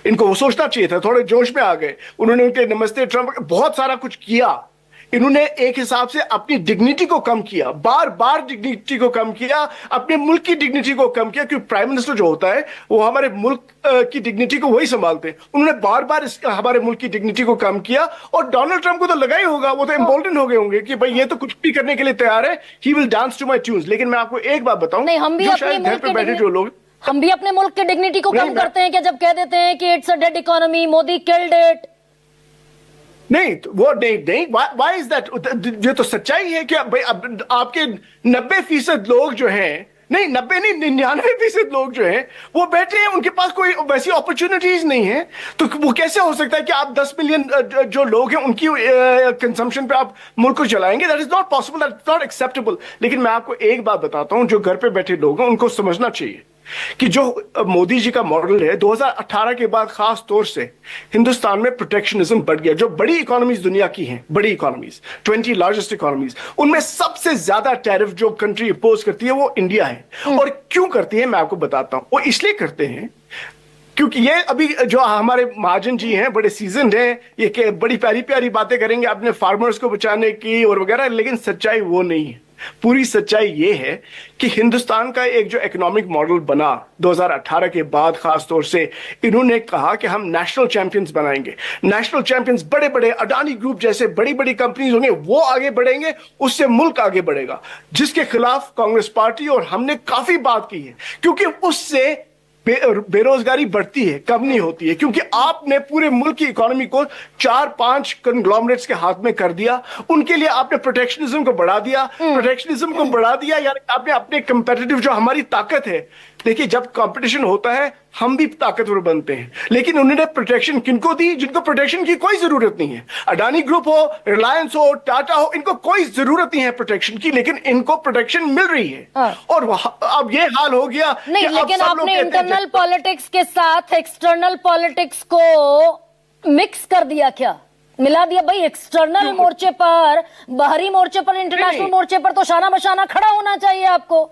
इनको वो सोचना चाहिए था, थोड़े जोश में आ गए। उन्होंने उनके नमस्ते ट्रम्प बहुत सारा कुछ किया। इन्होंने एक हिसाब से अपनी डिग्निटी को कम किया, बार बार डिग्निटी को कम किया, अपने मुल्क की डिग्निटी को कम किया, क्योंकि प्राइम मिनिस्टर जो होता है वो हमारे मुल्क की डिग्निटी को वही संभालते हैं। उन्होंने बार बार हमारे मुल्क की डिग्निटी को कम किया। और डोनाल्ड ट्रम्प को तो लगा ही होगा, वो तो एम्बोल्डन हो गए होंगे कि भाई ये तो कुछ भी करने के लिए तैयार है, he will dance to my tunes. लेकिन मैं आपको एक बात बताऊं, नहीं, हम भी जो अपने शायद घर मुल्क पे के बैठे जो लोग, हम भी अपने मुल्क के डिग्निटी को कम करते हैं कि जब कह देते हैं कि it's a dead economy, Modi killed it. नहीं तो वो नहीं व्हाई इज दैट? ये तो सच्चाई है कि भाई अब आपके 90% लोग जो हैं, नहीं 90 नहीं 99% लोग जो हैं वो बैठे हैं, उनके पास कोई वैसी अपॉर्चुनिटीज नहीं है। तो वो कैसे हो सकता है कि आप 10 मिलियन जो लोग हैं उनकी कंजम्पशन पे आप मुल्क को चलाएंगे? That is not possible, that is not acceptable. लेकिन मैं आपको एक बात बताता हूं, जो घर पे बैठे लोग हैं उनको समझना चाहिए कि जो मोदी जी का मॉडल है 2018 के बाद खास तौर से हिंदुस्तान में प्रोटेक्शनिज्म बढ़ गया। जो बड़ी इकोनॉमीज दुनिया की हैं, बड़ी इकोनॉमीज 20 लार्जेस्ट इकोनॉमीज, उनमें सबसे ज्यादा टैरिफ जो कंट्री इंपोज करती है वो इंडिया है। और क्यों करती है मैं आपको बताता हूं। वो इसलिए करते हैं क्योंकि ये अभी जो हमारे महाजन जी हैं बड़े सीजन्ड हैं, ये बड़ी प्यारी प्यारी बातें करेंगे अपने फार्मर्स को बचाने की और वगैरह, लेकिन सच्चाई वो नहीं है। पूरी सच्चाई ये है कि हिंदुस्तान का एक जो इकोनॉमिक मॉडल बना 2018 के बाद, खास तौर से इन्होंने कहा कि हम नेशनल चैंपियंस बनाएंगे। नेशनल चैंपियंस बड़े बड़े अडानी ग्रुप जैसे बड़ी बड़ी कंपनीज होंगे, वो आगे बढ़ेंगे, उससे मुल्क आगे बढ़ेगा, जिसके खिलाफ कांग्रेस पार्टी और हमने काफी बात की है। क्योंकि उससे बेरोजगारी बढ़ती है, कम नहीं होती है। क्योंकि आपने पूरे मुल्क की इकोनॉमी को 4-5 कंग्लोमरेट्स के हाथ में कर दिया। उनके लिए आपने प्रोटेक्शनिज्म को बढ़ा दिया। प्रोटेक्शनिज्म को बढ़ा दिया यानी आपने अपने कंपेटिटिव जो हमारी ताकत है, देखिए जब कंपटीशन होता है हम भी ताकतवर बनते हैं। लेकिन उन्होंने प्रोटेक्शन किनको दी? जिनको प्रोटेक्शन की कोई जरूरत नहीं है। अडानी ग्रुप हो, रिलायंस हो, टाटा हो, इनको कोई जरूरत नहीं है प्रोटेक्शन की, लेकिन इनको प्रोटेक्शन मिल रही है। और अब ये हाल हो गया नहीं, कि लेकिन अब सब लोग आपने कहते हैं इंटरनल पॉलिटिक्स के साथ एक्सटर्नल पॉलिटिक्स को मिक्स कर दिया, क्या मिला दिया? भाई एक्सटर्नल मोर्चे पर, बाहरी मोर्चे पर, इंटरनेशनल मोर्चे पर तो शाना बशाना खड़ा होना चाहिए आपको।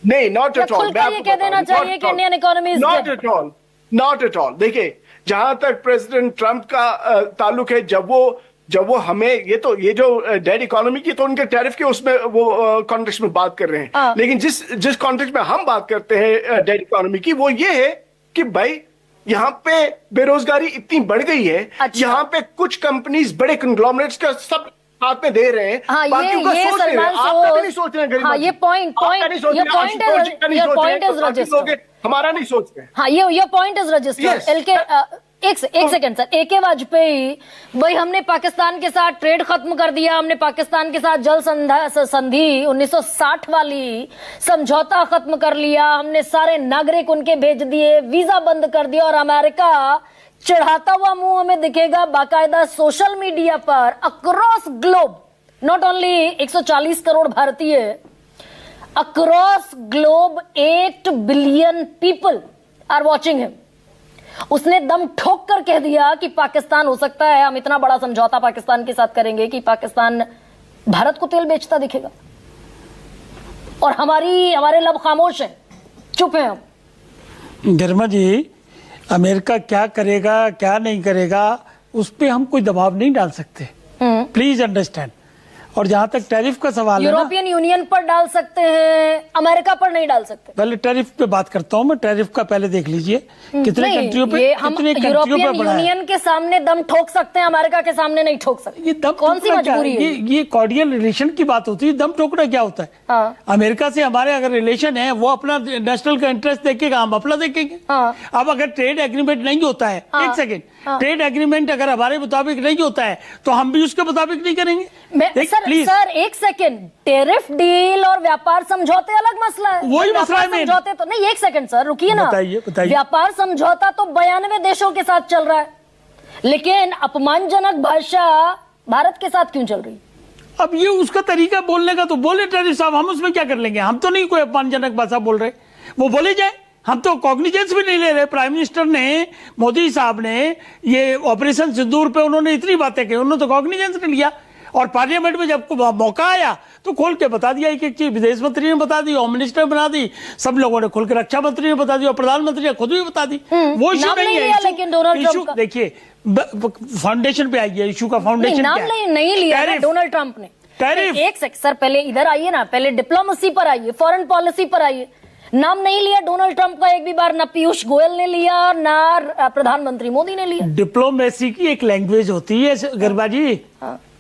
नहीं, नॉट एट ऑल। ये कह देना चाहिए कि Indian economy is not at all, not at all. देखिए जहां तक प्रेसिडेंट ट्रंप का ताल्लुक है, जब वो हमें ये जो डेड इकोनॉमी की, तो उनके टैरिफ के उसमें वो कॉन्टेक्स्ट में बात कर रहे हैं। लेकिन जिस कॉन्टेक्स्ट में हम बात करते हैं डेड इकोनॉमी की, वो ये है कि भाई यहाँ पे बेरोजगारी इतनी बढ़ गई है। अच्छा। यहाँ पे कुछ कंपनीज बड़े कंग्लोमरेट्स का सब हाथ में दे रहे हैं। हाँ, बाकियों का सोच रहे हैं। आपका भी नहीं सोच रहे हैं गरीब। हाँ, ये पॉइंट इज रजिस्टर्ड। हमारा नहीं सोच रहे। हाँ, ये पॉइंट इज रजिस्टर्ड। एक सेकंड सर, AK वाजपेयी, भाई हमने पाकिस्तान के साथ ट्रेड खत्म कर दिया, हमने पाकिस्तान के साथ जल संधि 1960 वाली समझौता खत्म कर लिया, हमने सारे नागरिक उनके भेज दिए, वीजा बंद कर दिया, और अमेरिका चढ़ाता हुआ मुंह हमें दिखेगा बाकायदा सोशल मीडिया पर across globe. Not only 140 crore भारतीय, across globe 8 billion people are watching him. उसने दम ठोक कर कह दिया कि पाकिस्तान हो सकता है, हम इतना बड़ा समझौता पाकिस्तान के साथ करेंगे कि पाकिस्तान भारत को तेल बेचता दिखेगा, और हमारे लब खामोश हैं, चुप हैं हम। गरिमा जी, अमेरिका क्या करेगा क्या नहीं करेगा उस पर हम कोई दबाव नहीं डाल सकते। प्लीज अंडरस्टैंड, और जहां तक टैरिफ का सवाल है ना, यूरोपियन यूनियन पर डाल सकते हैं, अमेरिका पर नहीं डाल सकते। पहले टैरिफ पे बात करता हूं मैं। टैरिफ का पहले देख लीजिए कितने नहीं, कंट्रियों पे, ये हम कितने कंट्रियों यूरोपियन पे बढ़ा है। यूनियन के सामने दम ठोक सकते हैं, अमेरिका के सामने नहीं ठोक सकते। ये दम कौन सी ठोकना क्या मजबूरी है? ये कॉर्डियल रिलेशन की बात होती है। दम ठोकना क्या होता है? हाँ। अमेरिका से हमारे अगर रिलेशन है, वो अपना नेशनल का इंटरेस्ट देखेगा, हम अपना देखेंगे। हाँ। अब अगर ट्रेड एग्रीमेंट नहीं होता है, हाँ। एक सेकेंड, ट्रेड एग्रीमेंट अगर हमारे मुताबिक नहीं होता है तो हम भी उसके मुताबिक नहीं करेंगे। सर एक सेकंड, टैरिफ डील और व्यापार समझौते अलग मसला है। वही मसला है व्यापार मेन। समझौते तो नहीं, एक सेकंड सर रुकिए ना। बताइए। व्यापार समझौता तो 92 देशों के साथ चल रहा है, लेकिन अपमानजनक भाषा भारत के साथ क्यों चल रही है? अब ये उसका तरीका बोलने का, तो बोले टैरिफ साहब, हम उसमें क्या कर लेंगे? हम तो नहीं कोई अपमानजनक भाषा बोल रहे, वो बोले जाए, हम तो कॉग्निजेंस भी नहीं ले रहे। प्राइम मिनिस्टर ने, मोदी साहब ने ये ऑपरेशन सिंदूर पे उन्होंने इतनी बातें की, उन्होंने तो कॉग्निजेंस नहीं लिया। और पार्लियामेंट में जब मौका आया तो खोल के बता दिया, एक एक चीज विदेश मंत्री ने बता दी, होम मिनिस्टर ने बता दी, सब लोगों ने खोल के, रक्षा मंत्री ने बता दी और प्रधानमंत्री ने खुद भी बता दी। वो इशू नहीं है। लेकिन डोनाल्ड ट्रंप का देखिए, फाउंडेशन पे आइए, इशू का फाउंडेशन नाम नहीं लिया ना डोनाल्ड ट्रंप ने। टैरिफ। एक सेकंड सर, पहले इधर आइए ना, पहले डिप्लोमेसी पर आइए, फॉरेन पॉलिसी पर आइए। नाम नहीं लिया डोनाल्ड ट्रंप का एक भी बार, ना पीयूष गोयल ने लिया, ना प्रधानमंत्री मोदी ने लिया। डिप्लोमेसी की एक लैंग्वेज होती है गरबा जी,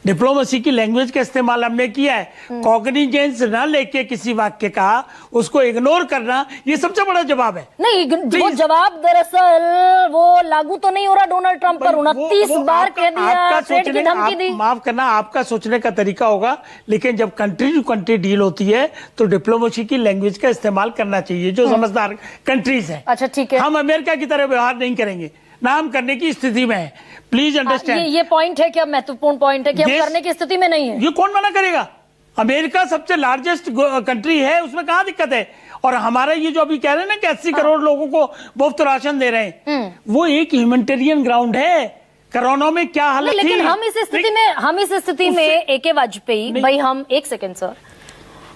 डिप्लोमेसी की लैंग्वेज का इस्तेमाल हमने किया है। कॉग्निजेंस ना लेके किसी वाक्य का उसको इग्नोर करना, ये सबसे बड़ा जवाब है। नहीं, वो जवाब दरअसल वो लागू तो नहीं हो रहा डोनाल्ड ट्रंप पर। 29 बार कह दिया, ट्रेड की धमकी दी। माफ करना, आपका सोचने का तरीका होगा, लेकिन जब कंट्री टू कंट्री डील होती है तो डिप्लोमेसी की लैंग्वेज का इस्तेमाल करना चाहिए, जो समझदार कंट्रीज है। अच्छा ठीक है, हम अमेरिका की तरह व्यवहार नहीं करेंगे, ना हम करने की स्थिति में है। Please understand. ये पॉइंट है, क्या महत्वपूर्ण पॉइंट है कि हम करने की स्थिति में नहीं है। ये कौन मना करेगा? अमेरिका सबसे लार्जेस्ट कंट्री है, उसमें कहां दिक्कत है? और हमारा ये जो अभी कह रहे हैं ना कि 80 करोड़ लोगों को मुफ्त राशन दे रहे हैं, वो एक ह्यूमैनिटेरियन ग्राउंड है। कोरोना में क्या हालत थी? लेकिन हम इस स्थिति में AK वाजपेयी भाई, हम एक सेकंड सर,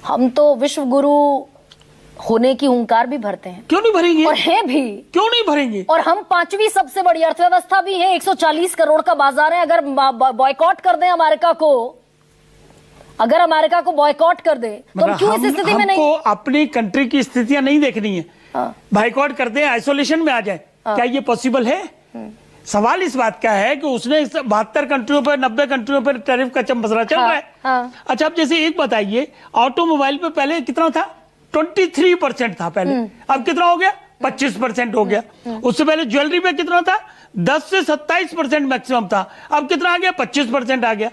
हम तो विश्व गुरु होने की हुंकार भी भरते हैं। क्यों नहीं भरेंगे? और है भी। क्यों नहीं भरेंगे? और हम 5वीं सबसे बड़ी अर्थव्यवस्था भी है, 140 करोड़ का बाजार है। अगर बॉयकॉट कर दें अमेरिका को, अगर अमेरिका को बॉयकॉट कर दे तो हम क्यों इस स्थिति में नहीं? हमको अपनी कंट्री की स्थितियां नहीं देखनी है। बॉयकॉट कर दें, आइसोलेशन में आ जाए, क्या ये पॉसिबल है? सवाल इस बात का है कि उसने 72 कंट्रियों पर, 90 कंट्रियों पर टैरिफ का चमबसरा चल रहा है। अच्छा, अब जैसे एक बताइए, ऑटोमोबाइल पे पहले कितना था? 23% था पहले, अब कितना हो गया? 25% हो गया। उससे पहले ज्वेलरी पे कितना था? 10 से 27% मैक्सिमम था, अब कितना आ गया? 25% आ गया।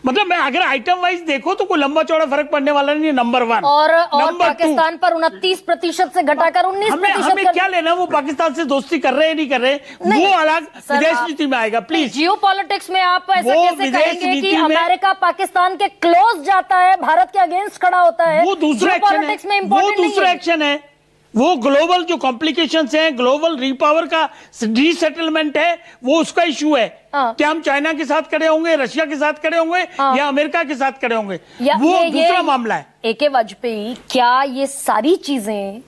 मतलब मैं अगर आइटम वाइज देखो तो कोई लंबा चौड़ा फर्क पड़ने वाला नहीं है। नंबर 1 और पाकिस्तान पर 29% से घटाकर 19%। हमें क्या लेना, वो पाकिस्तान से दोस्ती कर रहे हैं नहीं कर रहे, वो अलग विदेश नीति में आएगा। प्लीज, जियो पॉलिटिक्स में आप ऐसा वो कैसे विदेश कहेंगे कि नीति में- अमेरिका पाकिस्तान के क्लोज जाता है, भारत के अगेंस्ट खड़ा होता है? वो दूसरा एक्शन है, पॉलिटिक्स में वो इंपॉर्टेंट नहीं दूसरा है। एक्शन है। वो ग्लोबल जो कॉम्प्लिकेशंस हैं, ग्लोबल रिपावर का रीसेटलमेंट है, वो उसका इशू है। क्या हम चाइना के साथ खड़े होंगे, रशिया के साथ खड़े होंगे, या अमेरिका के साथ खड़े होंगे, वो दूसरा मामला है। AK वाजपेयी, क्या ये सारी चीजें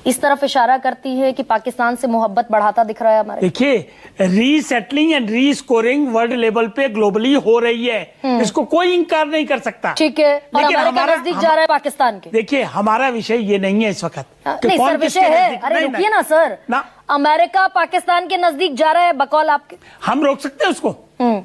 इस तरफ इशारा करती है कि पाकिस्तान से मोहब्बत बढ़ाता दिख रहा है हमारे? देखिए, रीसेटलिंग एंड रीस्कोरिंग वर्ल्ड लेवल पे ग्लोबली हो रही है, इसको कोई इंकार नहीं कर सकता। ठीक है, और लेकिन अमेरिका नजदीक जा रहा है पाकिस्तान के। देखिए, हमारा विषय ये नहीं है इस वक्त। नहीं सर, विषय है। अरे रुकिए ना सर, अमेरिका पाकिस्तान के नजदीक जा रहा है बकौल आपके। हम रोक सकते हैं उसको?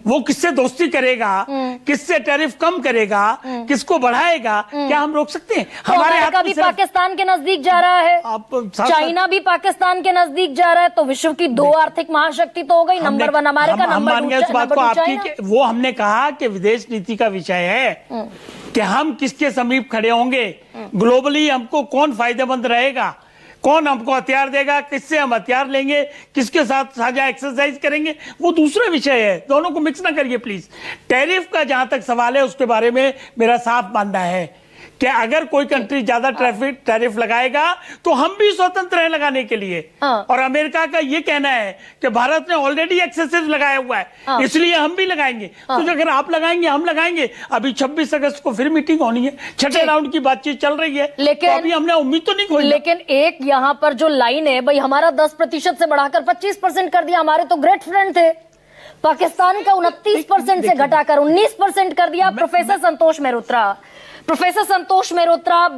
वो किससे दोस्ती करेगा, किससे टैरिफ कम करेगा, किसको बढ़ाएगा, क्या हम रोक सकते हैं? तो हमारे हाथ भी पाकिस्तान के नजदीक जा रहा है, चाइना भी पाकिस्तान के नजदीक जा रहा है, तो विश्व की 2 आर्थिक महाशक्ति तो हो गई। Number 1 America, number 2 China. वो हमने कहा कि विदेश नीति का विषय है कि हम किसके समीप खड़े होंगे, ग्लोबली हमको कौन फायदेमंद रहेगा, कौन हमको हथियार देगा, किससे हम हथियार लेंगे, किसके साथ साझा एक्सरसाइज करेंगे, वो दूसरा विषय है। दोनों को मिक्स ना करिए प्लीज। टैरिफ का जहां तक सवाल है, उसके बारे में मेरा साफ मानना है कि अगर कोई कंट्री ज्यादा टैरिफ लगाएगा तो हम भी स्वतंत्र हैं लगाने के लिए। और अमेरिका का ये कहना है कि भारत ने ऑलरेडी एक्सेसिव लगाया हुआ है, इसलिए हम भी लगाएंगे। तो अगर आप लगाएंगे, हम लगाएंगे। अभी 26 अगस्त को फिर मीटिंग होनी है, 6ठे राउंड की बातचीत चल रही है, लेकिन तो अभी हमने उम्मीद तो नहीं खोई। लेकिन एक यहाँ पर जो लाइन है भाई, हमारा 10% से बढ़ाकर 25% कर दिया, हमारे तो ग्रेट फ्रेंड थे, पाकिस्तान का 29% से घटाकर 19% कर दिया। प्रोफेसर संतोष मेहरोत्रा,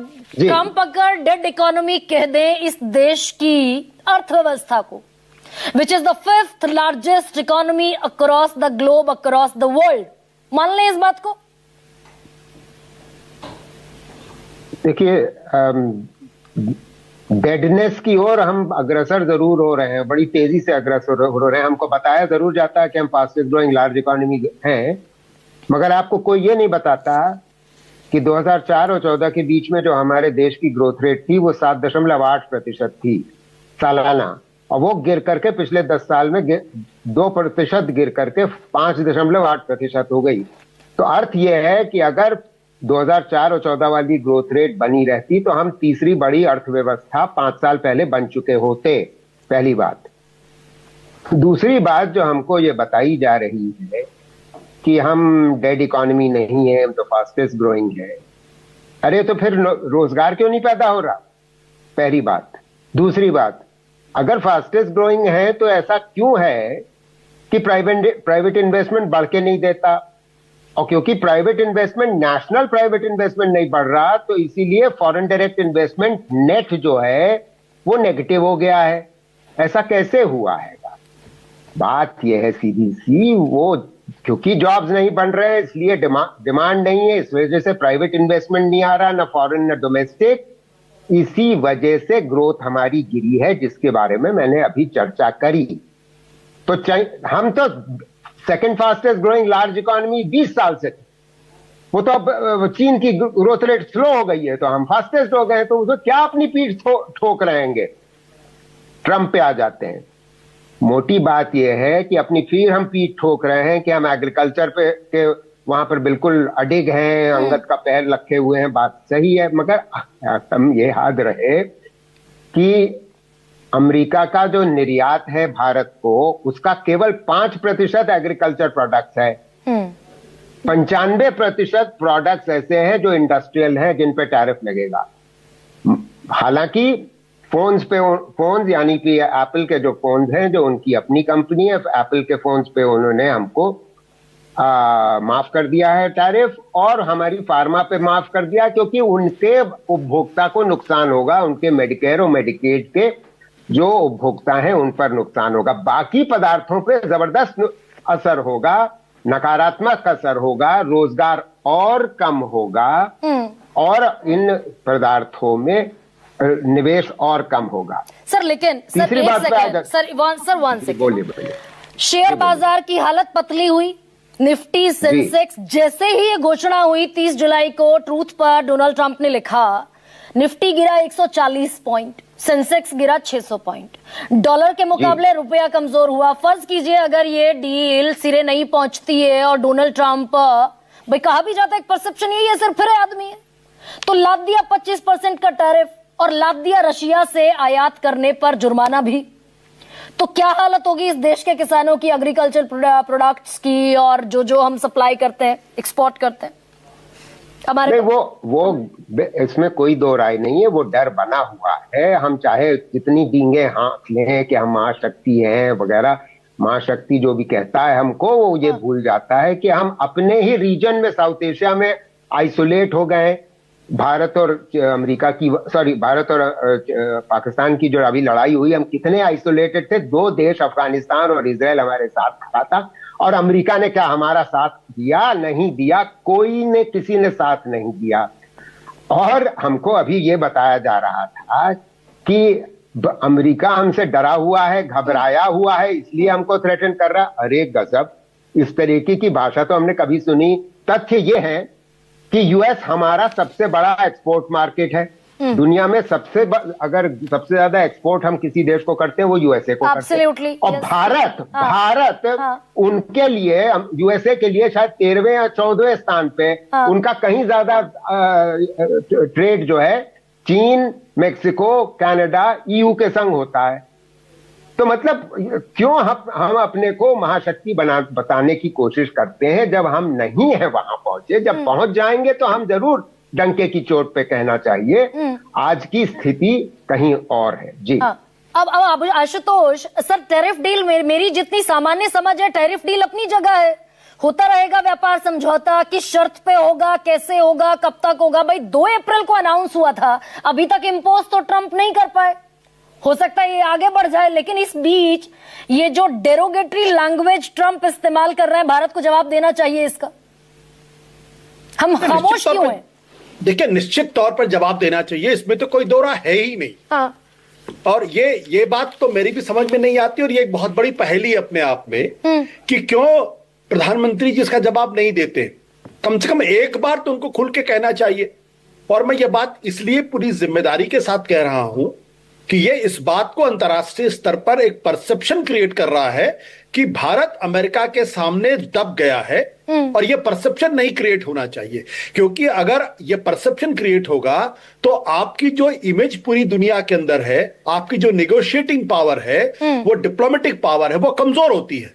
काम पकड़ डेड इकोनॉमी कह दें इस देश की अर्थव्यवस्था को, which is the 5th largest economy across the globe, across the world. मान लें इस बात को? देखिए, डेडनेस की ओर हम अग्रसर जरूर हो रहे हैं, बड़ी तेजी से अग्रसर हो रहे हैं। हमको बताया जरूर जाता है कि हम फास्टेस्ट ग्रोइंग लार्ज इकोनॉमी हैं, मगर आपको कोई ये नहीं बताता कि 2004 और 14 के बीच में जो हमारे देश की ग्रोथ रेट थी वो 7.8% थी सालाना, और वो गिर करके पिछले 10 साल में 2% गिर करके 5.8% हो गई। तो अर्थ यह है कि अगर 2004 और 14 वाली ग्रोथ रेट बनी रहती तो हम तीसरी बड़ी अर्थव्यवस्था 5 साल पहले बन चुके होते, पहली बात। दूसरी बात जो हमको ये बताई जा रही है कि हम डेड इकोनॉमी नहीं है, हम तो फास्टेस्ट ग्रोइंग है। अरे तो फिर रोजगार क्यों नहीं पैदा हो रहा, पहली बात। दूसरी बात, अगर फास्टेस्ट ग्रोइंग है तो ऐसा क्यों है कि प्राइवेट इन्वेस्टमेंट बढ़ के नहीं देता? और क्योंकि private investment, national private investment नहीं बढ़ रहा, तो इसीलिए फॉरेन डायरेक्ट इन्वेस्टमेंट नेट जो है वो नेगेटिव हो गया है। ऐसा कैसे हुआ है? बात यह है सीधी सी, वो क्योंकि जॉब्स नहीं बन रहे इसलिए डिमांड नहीं है, इस वजह से प्राइवेट इन्वेस्टमेंट नहीं आ रहा, ना फॉरेन ना डोमेस्टिक। इसी वजह से ग्रोथ हमारी गिरी है, जिसके बारे में मैंने अभी चर्चा करी। तो हम तो second fastest growing large economy 20 साल से थे, वो तो अब चीन की ग्रोथ रेट स्लो हो गई है तो हम फास्टेस्ट हो गए, तो उसको क्या अपनी पीठ ठोक रहेंगे, ट्रंप पे आ जाते हैं। मोटी बात यह है कि अपनी फिर हम पीठ ठोक रहे हैं कि हम एग्रीकल्चर पे के वहां पर बिल्कुल अडिग हैं, अंगद का पैर रखे हुए हैं, बात सही है, मगर हम ये याद रहे कि अमेरिका का जो निर्यात है भारत को, उसका केवल 5% एग्रीकल्चर प्रोडक्ट्स है। 95% प्रोडक्ट्स ऐसे हैं जो इंडस्ट्रियल हैं, जिन पे टैरिफ लगेगा। हालांकि फोन्स यानी कि एप्पल के जो फोन्स हैं, जो उनकी अपनी कंपनी है, एप्पल के फोन्स पे उन्होंने हमको माफ कर दिया है टैरिफ, और हमारी फार्मा पे माफ कर दिया, क्योंकि उनके उपभोक्ता को नुकसान होगा, उनके मेडिकेयर और मेडिकेड के जो उपभोक्ता हैं उन पर नुकसान होगा। बाकी पदार्थों पे जबरदस्त असर होगा, नकारात्मक असर होगा, रोजगार और कम होगा, और इन पदार्थों में निवेश और कम होगा। सर लेकिन तीसरी बात सर वन सेकंड, बोलिए। शेयर बाजार की हालत पतली हुई। निफ्टी, सेंसेक्स, जैसे ही ये घोषणा हुई 30 जुलाई को ट्रूथ पर डोनाल्ड ट्रंप ने लिखा, निफ्टी गिरा 140 पॉइंट, सेंसेक्स गिरा 600 पॉइंट। डॉलर के मुकाबले रुपया कमजोर हुआ। फर्ज कीजिए अगर ये डील सिरे नहीं पहुंचती है और डोनाल्ड ट्रंप, भाई कहा भी जाता है एक परसेप्शन ये सिर्फ फिर आदमी है, तो लाद दिया 25% का टैरिफ और लाद दिया रशिया से आयात करने पर जुर्माना भी, तो क्या हालत होगी इस देश के किसानों की, एग्रीकल्चर प्रोडक्ट्स की, और जो हम सप्लाई करते हैं, एक्सपोर्ट करते हैं हमारे? वो इसमें कोई दो राय नहीं है, वो डर बना हुआ है। हम चाहे जितनी डींगे हाथ लें कि हम महाशक्ति हैं वगैरह, महाशक्ति जो भी कहता है हमको, वो ये भूल जाता है कि हम अपने ही रीजन में, साउथ एशिया में आइसोलेट हो गए। भारत और पाकिस्तान की जो अभी लड़ाई हुई, हम कितने आइसोलेटेड थे। 2 देश, अफगानिस्तान और इजराइल हमारे साथ खड़ा था, और अमेरिका ने क्या हमारा साथ दिया? नहीं दिया, किसी ने साथ नहीं दिया। और हमको अभी ये बताया जा रहा था कि अमेरिका हमसे डरा हुआ है, घबराया हुआ है, इसलिए हमको थ्रेटन कर रहा। अरे गजब, इस तरीके की भाषा तो हमने कभी सुनी। तथ्य ये है कि यूएस हमारा सबसे बड़ा एक्सपोर्ट मार्केट है दुनिया में। अगर सबसे ज्यादा एक्सपोर्ट हम किसी देश को करते हैं वो यूएसए को करते हैं। और भारत उनके लिए, यूएसए के लिए शायद 13वें या 14वें स्थान पे, उनका कहीं ज्यादा ट्रेड जो है चीन, मेक्सिको, कनाडा, ईयू के संग होता है। तो मतलब क्यों हम अपने को महाशक्ति बताने की कोशिश करते हैं जब हम नहीं है वहां पहुंचे। जब पहुंच जाएंगे तो हम जरूर डंके की चोट पे कहना चाहिए। आज की स्थिति कहीं और है जी। अब आशुतोष सर, टैरिफ डील मेरी जितनी सामान्य समझ है, टैरिफ डील अपनी जगह है, होता रहेगा व्यापार समझौता, किस शर्त पे होगा, कैसे होगा, कब तक होगा। भाई 2 अप्रैल को अनाउंस हुआ था, अभी तक इंपोज तो ट्रंप नहीं कर पाए, हो सकता है ये आगे बढ़ जाए, लेकिन इस बीच ये जो डेरोगेटरी लैंग्वेज ट्रंप इस्तेमाल कर रहे हैं, भारत को जवाब देना चाहिए इसका। हम खामोश क्यों हैं? देखिए, निश्चित तौर पर जवाब देना चाहिए, इसमें तो कोई दो राह है ही नहीं। हाँ। और ये बात तो मेरी भी समझ में नहीं आती, और ये एक बहुत बड़ी पहेली है अपने आप में कि क्यों प्रधानमंत्री जी इसका जवाब नहीं देते। कम से कम एक बार तो उनको खुल के कहना चाहिए। और मैं ये बात इसलिए पूरी जिम्मेदारी के साथ कह रहा हूं कि ये इस बात को अंतर्राष्ट्रीय स्तर पर एक परसेप्शन क्रिएट कर रहा है कि भारत अमेरिका के सामने दब गया है, और ये परसेप्शन नहीं क्रिएट होना चाहिए। क्योंकि अगर ये परसेप्शन क्रिएट होगा तो आपकी जो इमेज पूरी दुनिया के अंदर है, आपकी जो नेगोशिएटिंग पावर है, वो डिप्लोमेटिक पावर है, वो कमजोर होती है।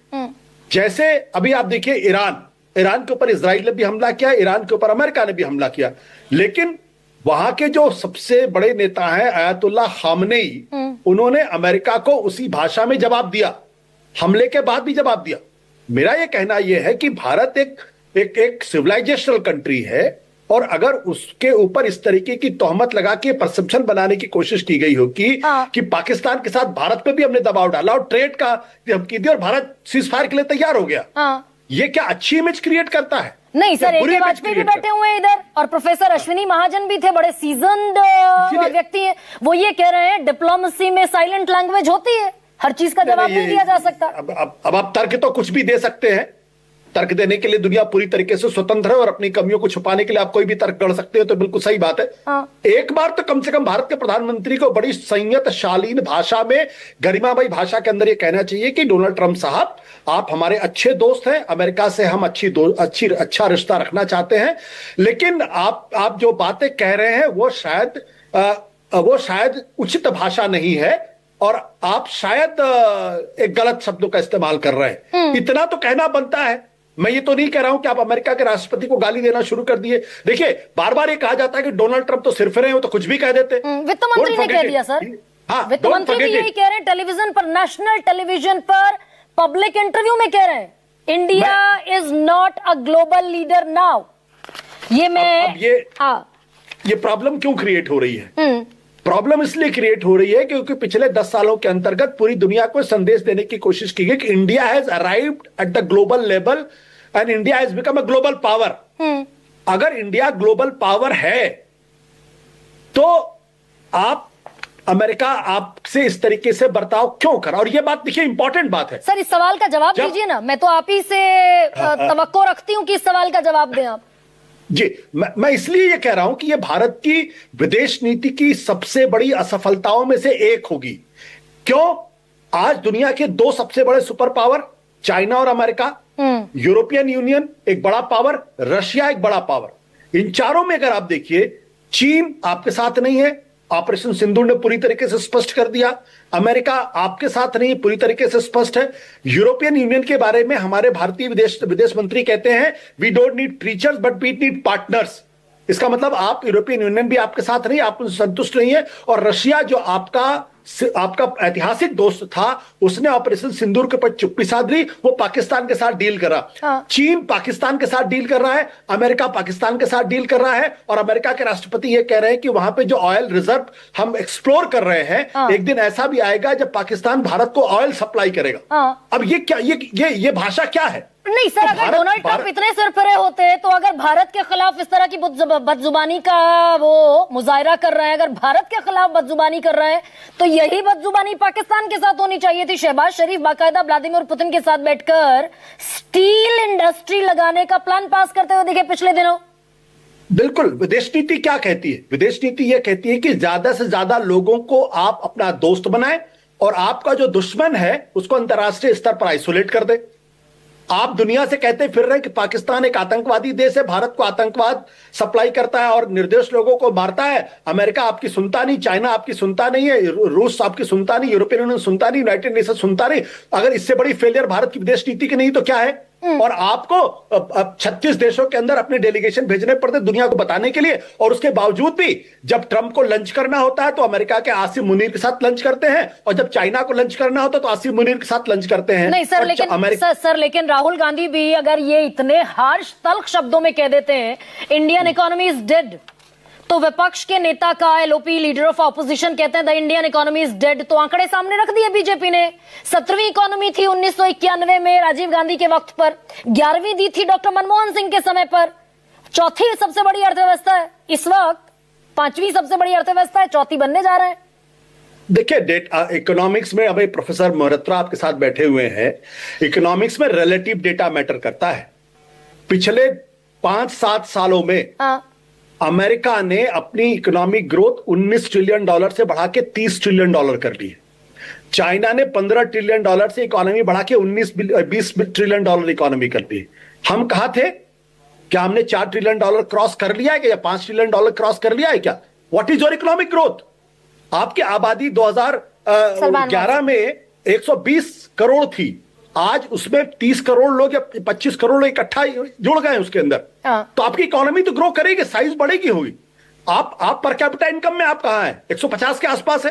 जैसे अभी आप देखिए, ईरान के ऊपर इजराइल ने भी हमला किया, ईरान के ऊपर अमेरिका ने भी हमला किया, लेकिन वहां के जो सबसे बड़े नेता हैं आयतुल्लाह खामनेई, उन्होंने अमेरिका को उसी भाषा में जवाब दिया, हमले के बाद भी जवाब दिया। मेरा यह कहना यह है कि भारत एक सिविलाइजेशनल कंट्री है, और अगर उसके ऊपर इस तरीके की तोहमत लगा के परसेप्शन बनाने की कोशिश की गई हो कि पाकिस्तान के साथ भारत पे भी हमने दबाव डाला और ट्रेड का धमकी दी और भारत सीज फायर के लिए तैयार हो गया, ये क्या अच्छी इमेज क्रिएट करता है? नहीं सर, AK वाजपेयी भी बैठे हुए हैं इधर, और प्रोफेसर अश्विनी महाजन भी थे, बड़े सीजन्ड व्यक्ति हैं, वो ये कह रहे हैं डिप्लोमेसी में साइलेंट लैंग्वेज होती है, हर चीज का जवाब नहीं दिया जा सकता। अब आप तर्क तो कुछ भी दे सकते हैं, तर्क देने के लिए दुनिया पूरी तरीके से स्वतंत्र है, और अपनी कमियों को छुपाने के लिए आप कोई भी तर्क गढ़ सकते हो, तो बिल्कुल सही बात है। एक बार तो कम से कम भारत के प्रधानमंत्री को बड़ी संयत शालीन भाषा में, गरिमामयी भाषा के अंदर यह कहना चाहिए कि डोनाल्ड ट्रंप साहब, आप हमारे अच्छे दोस्त हैं, अमेरिका से हम अच्छा रिश्ता रखना चाहते हैं, लेकिन आप जो बातें कह रहे हैं वो शायद उचित भाषा नहीं है, और आप शायद एक गलत शब्दों का इस्तेमाल कर रहे हैं। इतना तो कहना बनता है। मैं ये तो नहीं कह रहा हूं कि आप अमेरिका के राष्ट्रपति को गाली देना शुरू कर दिए। देखिए, बार बार ये कहा जाता है कि डोनाल्ड ट्रंप तो सिर्फ रहे हो, तो कुछ भी कह देते। वित्त मंत्री ने कह दिया सर, वित्त मंत्री भी यही कह रहे हैं, टेलीविजन पर, नेशनल टेलीविजन पर पब्लिक इंटरव्यू में कह रहे हैं, India is not a global leader now. ये प्रॉब्लम क्यों क्रिएट हो रही है? प्रॉब्लम इसलिए क्रिएट हो रही है क्योंकि पिछले 10 सालों के अंतर्गत पूरी दुनिया को संदेश देने की कोशिश की गई कि India has arrived at the global level and India has become a global power. अगर इंडिया ग्लोबल पावर है तो अमेरिका आपसे इस तरीके से बर्ताव क्यों कर? और ये बात देखिए, इंपॉर्टेंट बात है सर, इस सवाल का जवाब दीजिए ना, मैं तो आप ही से तवक्को रखती हूं कि इस सवाल का जवाब दें आप। जी, मैं इसलिए ये कह रहा हूं कि ये भारत की विदेश नीति की सबसे बड़ी असफलताओं में से एक होगी। क्यों? आज दुनिया के 2 सबसे बड़े सुपर पावर, चाइना और अमेरिका, यूरोपियन यूनियन एक बड़ा पावर, रशिया एक बड़ा पावर, इन चारों में अगर आप देखिए, चीन आपके साथ नहीं है, ऑपरेशन सिंदूर ने पूरी तरीके से स्पष्ट कर दिया। अमेरिका आपके साथ नहीं, पूरी तरीके से स्पष्ट है। यूरोपियन यूनियन के बारे में हमारे भारतीय विदेश मंत्री कहते हैं, we don't need teachers but we need partners. इसका मतलब आप, यूरोपियन यूनियन भी आपके साथ नहीं, आप उनसे संतुष्ट नहीं है। और रशिया जो आपका ऐतिहासिक दोस्त था, उसने ऑपरेशन सिंदूर के ऊपर चुप्पी साध ली, वो पाकिस्तान के साथ डील करा। चीन पाकिस्तान के साथ डील कर रहा है, अमेरिका पाकिस्तान के साथ डील कर रहा है, और अमेरिका के राष्ट्रपति ये कह रहे हैं कि वहां पे जो ऑयल रिजर्व हम एक्सप्लोर कर रहे हैं, एक दिन ऐसा भी आएगा जब पाकिस्तान भारत को ऑयल सप्लाई करेगा। अब ये क्या, ये भाषा क्या है? नहीं सर, अगर डोनाल्ड ट्रंप इतने सरफरे होते तो अगर भारत के खिलाफ इस तरह की बदजुबानी का वो मुजाहरा कर रहे हैं, अगर भारत के खिलाफ बदजुबानी कर रहे हैं, तो यही बदजुबानी पाकिस्तान के साथ होनी चाहिए थी। शहबाज शरीफ बाकायदा व्लादिमीर पुतिन के साथ बैठकर स्टील इंडस्ट्री लगाने का प्लान पास करते हुए दिखे पिछले दिनों। बिल्कुल। विदेश नीति क्या कहती है? विदेश नीति यह कहती है कि ज्यादा से ज्यादा लोगों को आप अपना दोस्त बनाएं, और आपका जो दुश्मन है उसको अंतर्राष्ट्रीय स्तर पर आइसोलेट कर दे। आप दुनिया से कहते फिर रहे हैं कि पाकिस्तान एक आतंकवादी देश है, भारत को आतंकवाद सप्लाई करता है और निर्दोष लोगों को मारता है। अमेरिका आपकी सुनता नहीं, चाइना आपकी सुनता नहीं है, रूस आपकी सुनता नहीं, यूरोपियन यूनियन सुनता नहीं, यूनाइटेड नेशन सुनता नहीं। अगर इससे बड़ी फेलियर भारत की विदेश नीति की नहीं तो क्या है? और आपको 36 देशों के अंदर अपने डेलीगेशन भेजने पड़ते दुनिया को बताने के लिए, और उसके बावजूद भी जब ट्रंप को लंच करना होता है तो अमेरिका के आसिम मुनीर के साथ लंच करते हैं, और जब चाइना को लंच करना होता है तो आसिम मुनीर के साथ लंच करते हैं। नहीं सर, लेकिन राहुल गांधी भी अगर ये इतने हार्श तल्ख शब्दों में कह देते हैं इंडियन इकोनॉमी इज डेड, तो विपक्ष के नेता का एलओपी लीडर ऑफ ऑपोजिशन कहते हैं the Indian economy is dead, तो आंकड़े सामने रख दिए बीजेपी ने। 17वीं इकोनॉमी थी 1991 में राजीव गांधी के वक्त पर, 11वीं दी थी डॉक्टर मनमोहन सिंह के समय पर, 4थी सबसे बड़ी अर्थव्यवस्था है इस वक्त, 5वीं सबसे बड़ी अर्थव्यवस्था है, 4थी बनने जा रहे हैं। देखिए इकोनॉमिक्स में अभी प्रोफेसर मोहरत्रा आपके साथ बैठे हुए हैं, इकोनॉमिक्स में रिलेटिव डेटा मैटर करता है। पिछले 5-7 सालों में अमेरिका ने अपनी इकोनॉमिक ग्रोथ 19 ट्रिलियन डॉलर से बढ़ा के 30 ट्रिलियन डॉलर कर ली है। चाइना ने 15 ट्रिलियन डॉलर से इकोनॉमी बढ़ा के 20 ट्रिलियन डॉलर इकोनॉमी कर दी है। हम कहां थे? क्या हमने 4 ट्रिलियन डॉलर क्रॉस कर लिया है क्या, या 5 ट्रिलियन डॉलर क्रॉस कर लिया है क्या? What is your economic growth? आपकी आबादी 2011 में 120 करोड़ थी, आज उसमें 30 करोड़ लोग या 25 करोड़ लोग इकट्ठा जुड़ गए उसके अंदर। तो आपकी इकोनॉमी तो ग्रो करेगी, साइज बढ़ेगी होगी। आप पर कैपिटा इनकम में आप कहां हैं? 150 के आसपास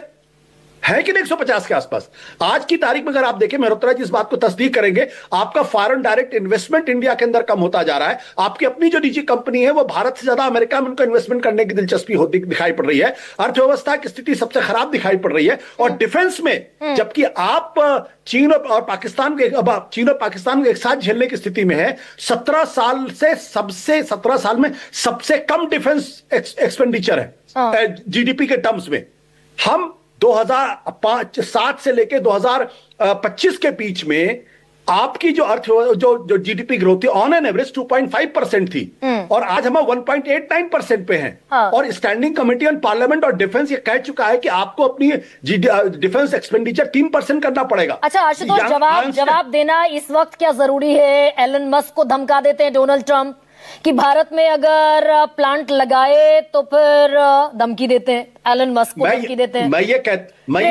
है कि नहीं? 150 के आसपास। आज की तारीख में अगर आप देखें, मेहरोत्रा जी इस बात को तस्दीक करेंगे, आपका फॉरेन डायरेक्ट इन्वेस्टमेंट इंडिया के अंदर कम होता जा रहा है। आपकी अपनी जो निजी कंपनी है वो भारत से ज्यादा अमेरिका में उनको इन्वेस्टमेंट करने की दिलचस्पी होती दिखाई पड़ रही है। अर्थव्यवस्था की स्थिति सबसे खराब दिखाई पड़ रही है। और डिफेंस में जबकि आप चीन और पाकिस्तान को एक साथ झेलने की स्थिति में है, 17 साल में सबसे कम डिफेंस एक्सपेंडिचर है जीडीपी के टर्म्स में। हम 2007 से लेके 2025 के बीच में आपकी जो जीडीपी ग्रोथ थी ऑन एन एवरेज 2.5% थी, और आज हम 1.89% पे हैं। और स्टैंडिंग कमेटी ऑन पार्लियामेंट और डिफेंस ये कह चुका है कि आपको अपनी डिफेंस एक्सपेंडिचर 3% करना पड़ेगा। अच्छा आशुतोष, जवाब देना इस वक्त क्या जरूरी है? एलन मस्क को धमका देते हैं डोनाल्ड ट्रंप कि भारत में अगर प्लांट लगाए तो फिर धमकी देते हैं, एलन मस्क को धमकी देते हैं, मैं ये कहता हूं मैं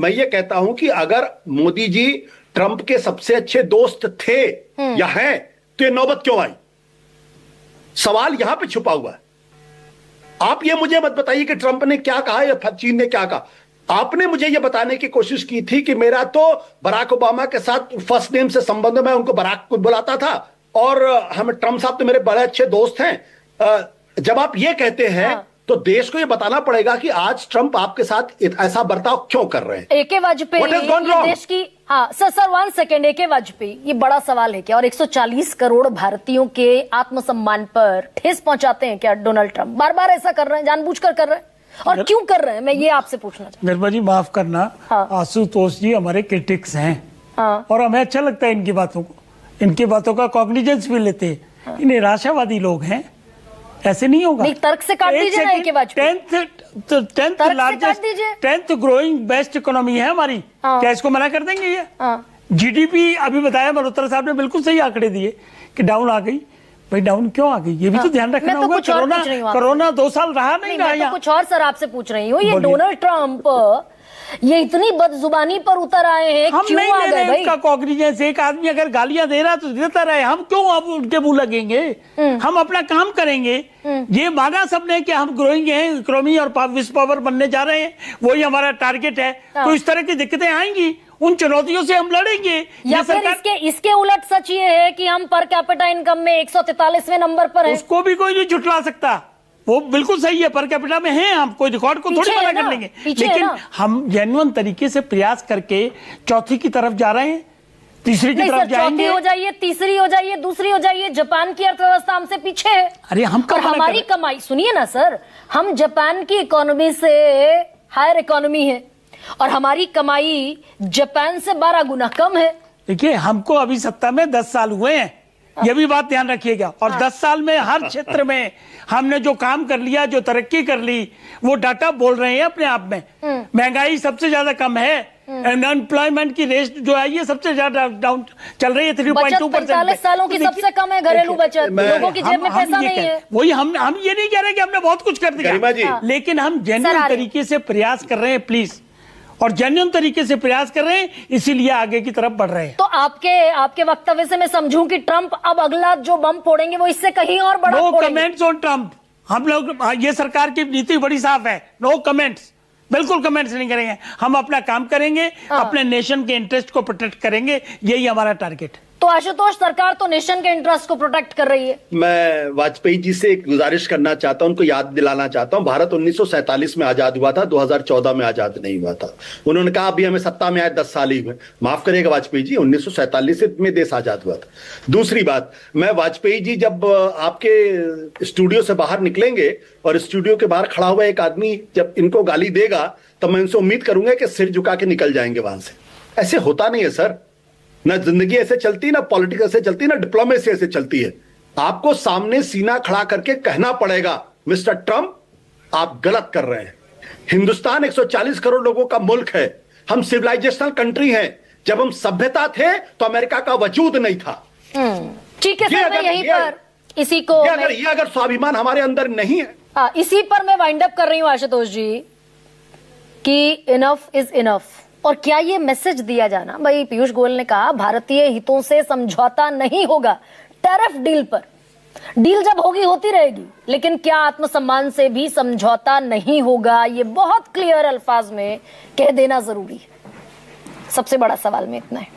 ये कहता हूं कि अगर मोदी जी ट्रंप के सबसे अच्छे दोस्त थे या हैं तो ये नौबत क्यों आई? सवाल यहां पे छुपा हुआ है। आप ये मुझे मत बताइए कि ट्रंप ने क्या कहा या चीन ने क्या कहा। आपने मुझे यह बताने की कोशिश की थी कि मेरा तो बराक ओबामा के साथ फर्स्ट नेम से संबंध में उनको बराक को बुलाता था, और हम ट्रंप साहब तो मेरे बड़े अच्छे दोस्त हैं। जब आप ये कहते हैं तो देश को ये बताना पड़ेगा कि आज ट्रंप आपके साथ ऐसा बर्ताव क्यों कर रहे हैं। एके वाजपेयी देश की, सर 1 सेकेंड, एके वाजपेयी ये बड़ा सवाल है क्या? और 140 करोड़ भारतीयों के आत्मसम्मान पर ठेस पहुंचाते हैं क्या डोनाल्ड ट्रंप? बार बार ऐसा कर रहे हैं, जानबूझकर कर रहे हैं, और क्यों कर रहे हैं? मैं ये आपसे पूछना चाहता हूं। निर्मला जी माफ करना, आशुतोष जी हमारे क्रिटिक्स हैं, और हमें अच्छा लगता है इनकी बातों को, इनकी बातों का कॉग्निजेंस भी लेते हैं। ये निराशावादी लोग हैं, ऐसे नहीं होगा। नहीं, तर्क से काट दीजिए ना AK Vajpayee. 10th largest 10th growing best economy है हमारी, क्या इसको मना कर देंगे? ये जीडीपी अभी बताया मल्होत्रा साहब ने, बिल्कुल सही आंकड़े दिए कि डाउन आ गई। भाई डाउन क्यों आ गई ये भी तो ध्यान रखना होगा। कोरोना 2 साल रहा नहीं रहा। मैं तो कुछ और सर आपसे पूछ रही हूँ, ये डोनाल्ड ट्रंप ये इतनी बदजुबानी पर उतर आए हैं, हम क्यों नहीं आ ले गए रहे उसका कॉग्निजेंस। एक आदमी अगर गालियां दे रहा तो देता रहे, हम क्यों अब उनके मुंह लगेंगे? हम अपना काम करेंगे। ये माना सबने कि हम ग्रोइंग हैं, इकोनॉमी और विश्व पावर बनने जा रहे हैं, वही हमारा टारगेट है। तो इस तरह की दिक्कतें आएंगी, उन चुनौतियों से हम लड़ेंगे। या फिर इसके उलट सच ये है कि हम पर कैपिटा इनकम में 143वें नंबर पर हैं। उसको भी कोई नहीं झुठला सकता, वो बिल्कुल सही है, पर कैपिटा में हैं हम, कोई रिकॉर्ड को थोड़ी मना कर लेंगे। लेकिन हम जेन्युइन तरीके से प्रयास करके चौथी की तरफ जा रहे हैं, तीसरी की तरफ जाएंगे। चौथी हो जाइए, तीसरी हो जाइए, दूसरी हो जाइए। जापान की अर्थव्यवस्था हमसे पीछे है। अरे हम और हमारी कमाई, सुनिए ना सर, हम जापान की इकोनॉमी से हायर इकोनॉमी है और हमारी कमाई जापान से 12 गुना कम है। देखिए हमको अभी सत्ता में 10 साल हुए हैं, ये भी बात ध्यान रखिएगा। और 10 साल में हर क्षेत्र में हमने जो काम कर लिया, जो तरक्की कर ली, वो डाटा बोल रहे हैं अपने आप में। महंगाई सबसे ज्यादा कम है, अनएम्प्लॉयमेंट की रेट जो है ये सबसे ज्यादा डाउन चल रही है, 3.2%। 45 सालों की सबसे कम है घरेलू बचत, लोगों की जेब में पैसा नहीं है। वही हम ये नहीं कह रहे कि हमने बहुत कुछ कर दिया, लेकिन हम जेन्युइन तरीके से प्रयास कर रहे हैं प्लीज। और जेन्युइन तरीके से प्रयास कर रहे हैं, इसीलिए आगे की तरफ बढ़ रहे हैं। तो आपके वक्तव्य से मैं समझूं कि ट्रंप अब अगला जो बम फोड़ेंगे वो इससे कहीं और बड़ा नो फोड़ेंगे। Comments on Trump. हम लोग, ये सरकार की नीति बड़ी साफ है, नो कमेंट्स, बिल्कुल कमेंट्स नहीं करेंगे। हम अपना काम करेंगे, अपने नेशन के इंटरेस्ट को प्रोटेक्ट करेंगे, यही हमारा टारगेट है। तो आशुतोष, सरकार तो नेशन के इंटरेस्ट को प्रोटेक्ट कर रही है। मैं वाजपेयी जी से एक गुजारिश करना चाहता हूं, उनको याद दिलाना चाहता हूं, भारत 1947 में आजाद हुआ था, 2014 में आजाद नहीं हुआ था। उन्होंने कहा अभी हमें सत्ता में आए 10 साल ही हुए। माफ करिएगा वाजपेयी जी, 1947 में देश आजाद हुआ था। दूसरी बात, मैं वाजपेयी जी जब आपके स्टूडियो से बाहर निकलेंगे और स्टूडियो के बाहर खड़ा हुआ एक आदमी जब इनको गाली देगा, तो मैं उनसे उम्मीद करूंगा कि सिर झुका के निकल जाएंगे वहां से। ऐसे होता नहीं है सर, ना जिंदगी ऐसे चलती, ना पॉलिटिक्स ऐसे चलती, ना डिप्लोमेसी ऐसे चलती है। आपको सामने सीना खड़ा करके कहना पड़ेगा, मिस्टर ट्रंप आप गलत कर रहे हैं। हिंदुस्तान 140 करोड़ लोगों का मुल्क है, हम सिविलाइजेशनल कंट्री हैं। जब हम सभ्यता थे तो अमेरिका का वजूद नहीं था। ठीक है सर, मैं यहीं पर इसी को अगर स्वाभिमान हमारे अंदर नहीं है, इसी पर मैं वाइंड अप कर रही हूं आशुतोष जी कि इनफ इज इनफ। और क्या ये मैसेज दिया जाना, भाई पीयूष गोयल ने कहा भारतीय हितों से समझौता नहीं होगा टैरिफ डील पर, डील जब होगी होती रहेगी, लेकिन क्या आत्मसम्मान से भी समझौता नहीं होगा, ये बहुत क्लियर अल्फाज में कह देना जरूरी है। सबसे बड़ा सवाल में इतना है।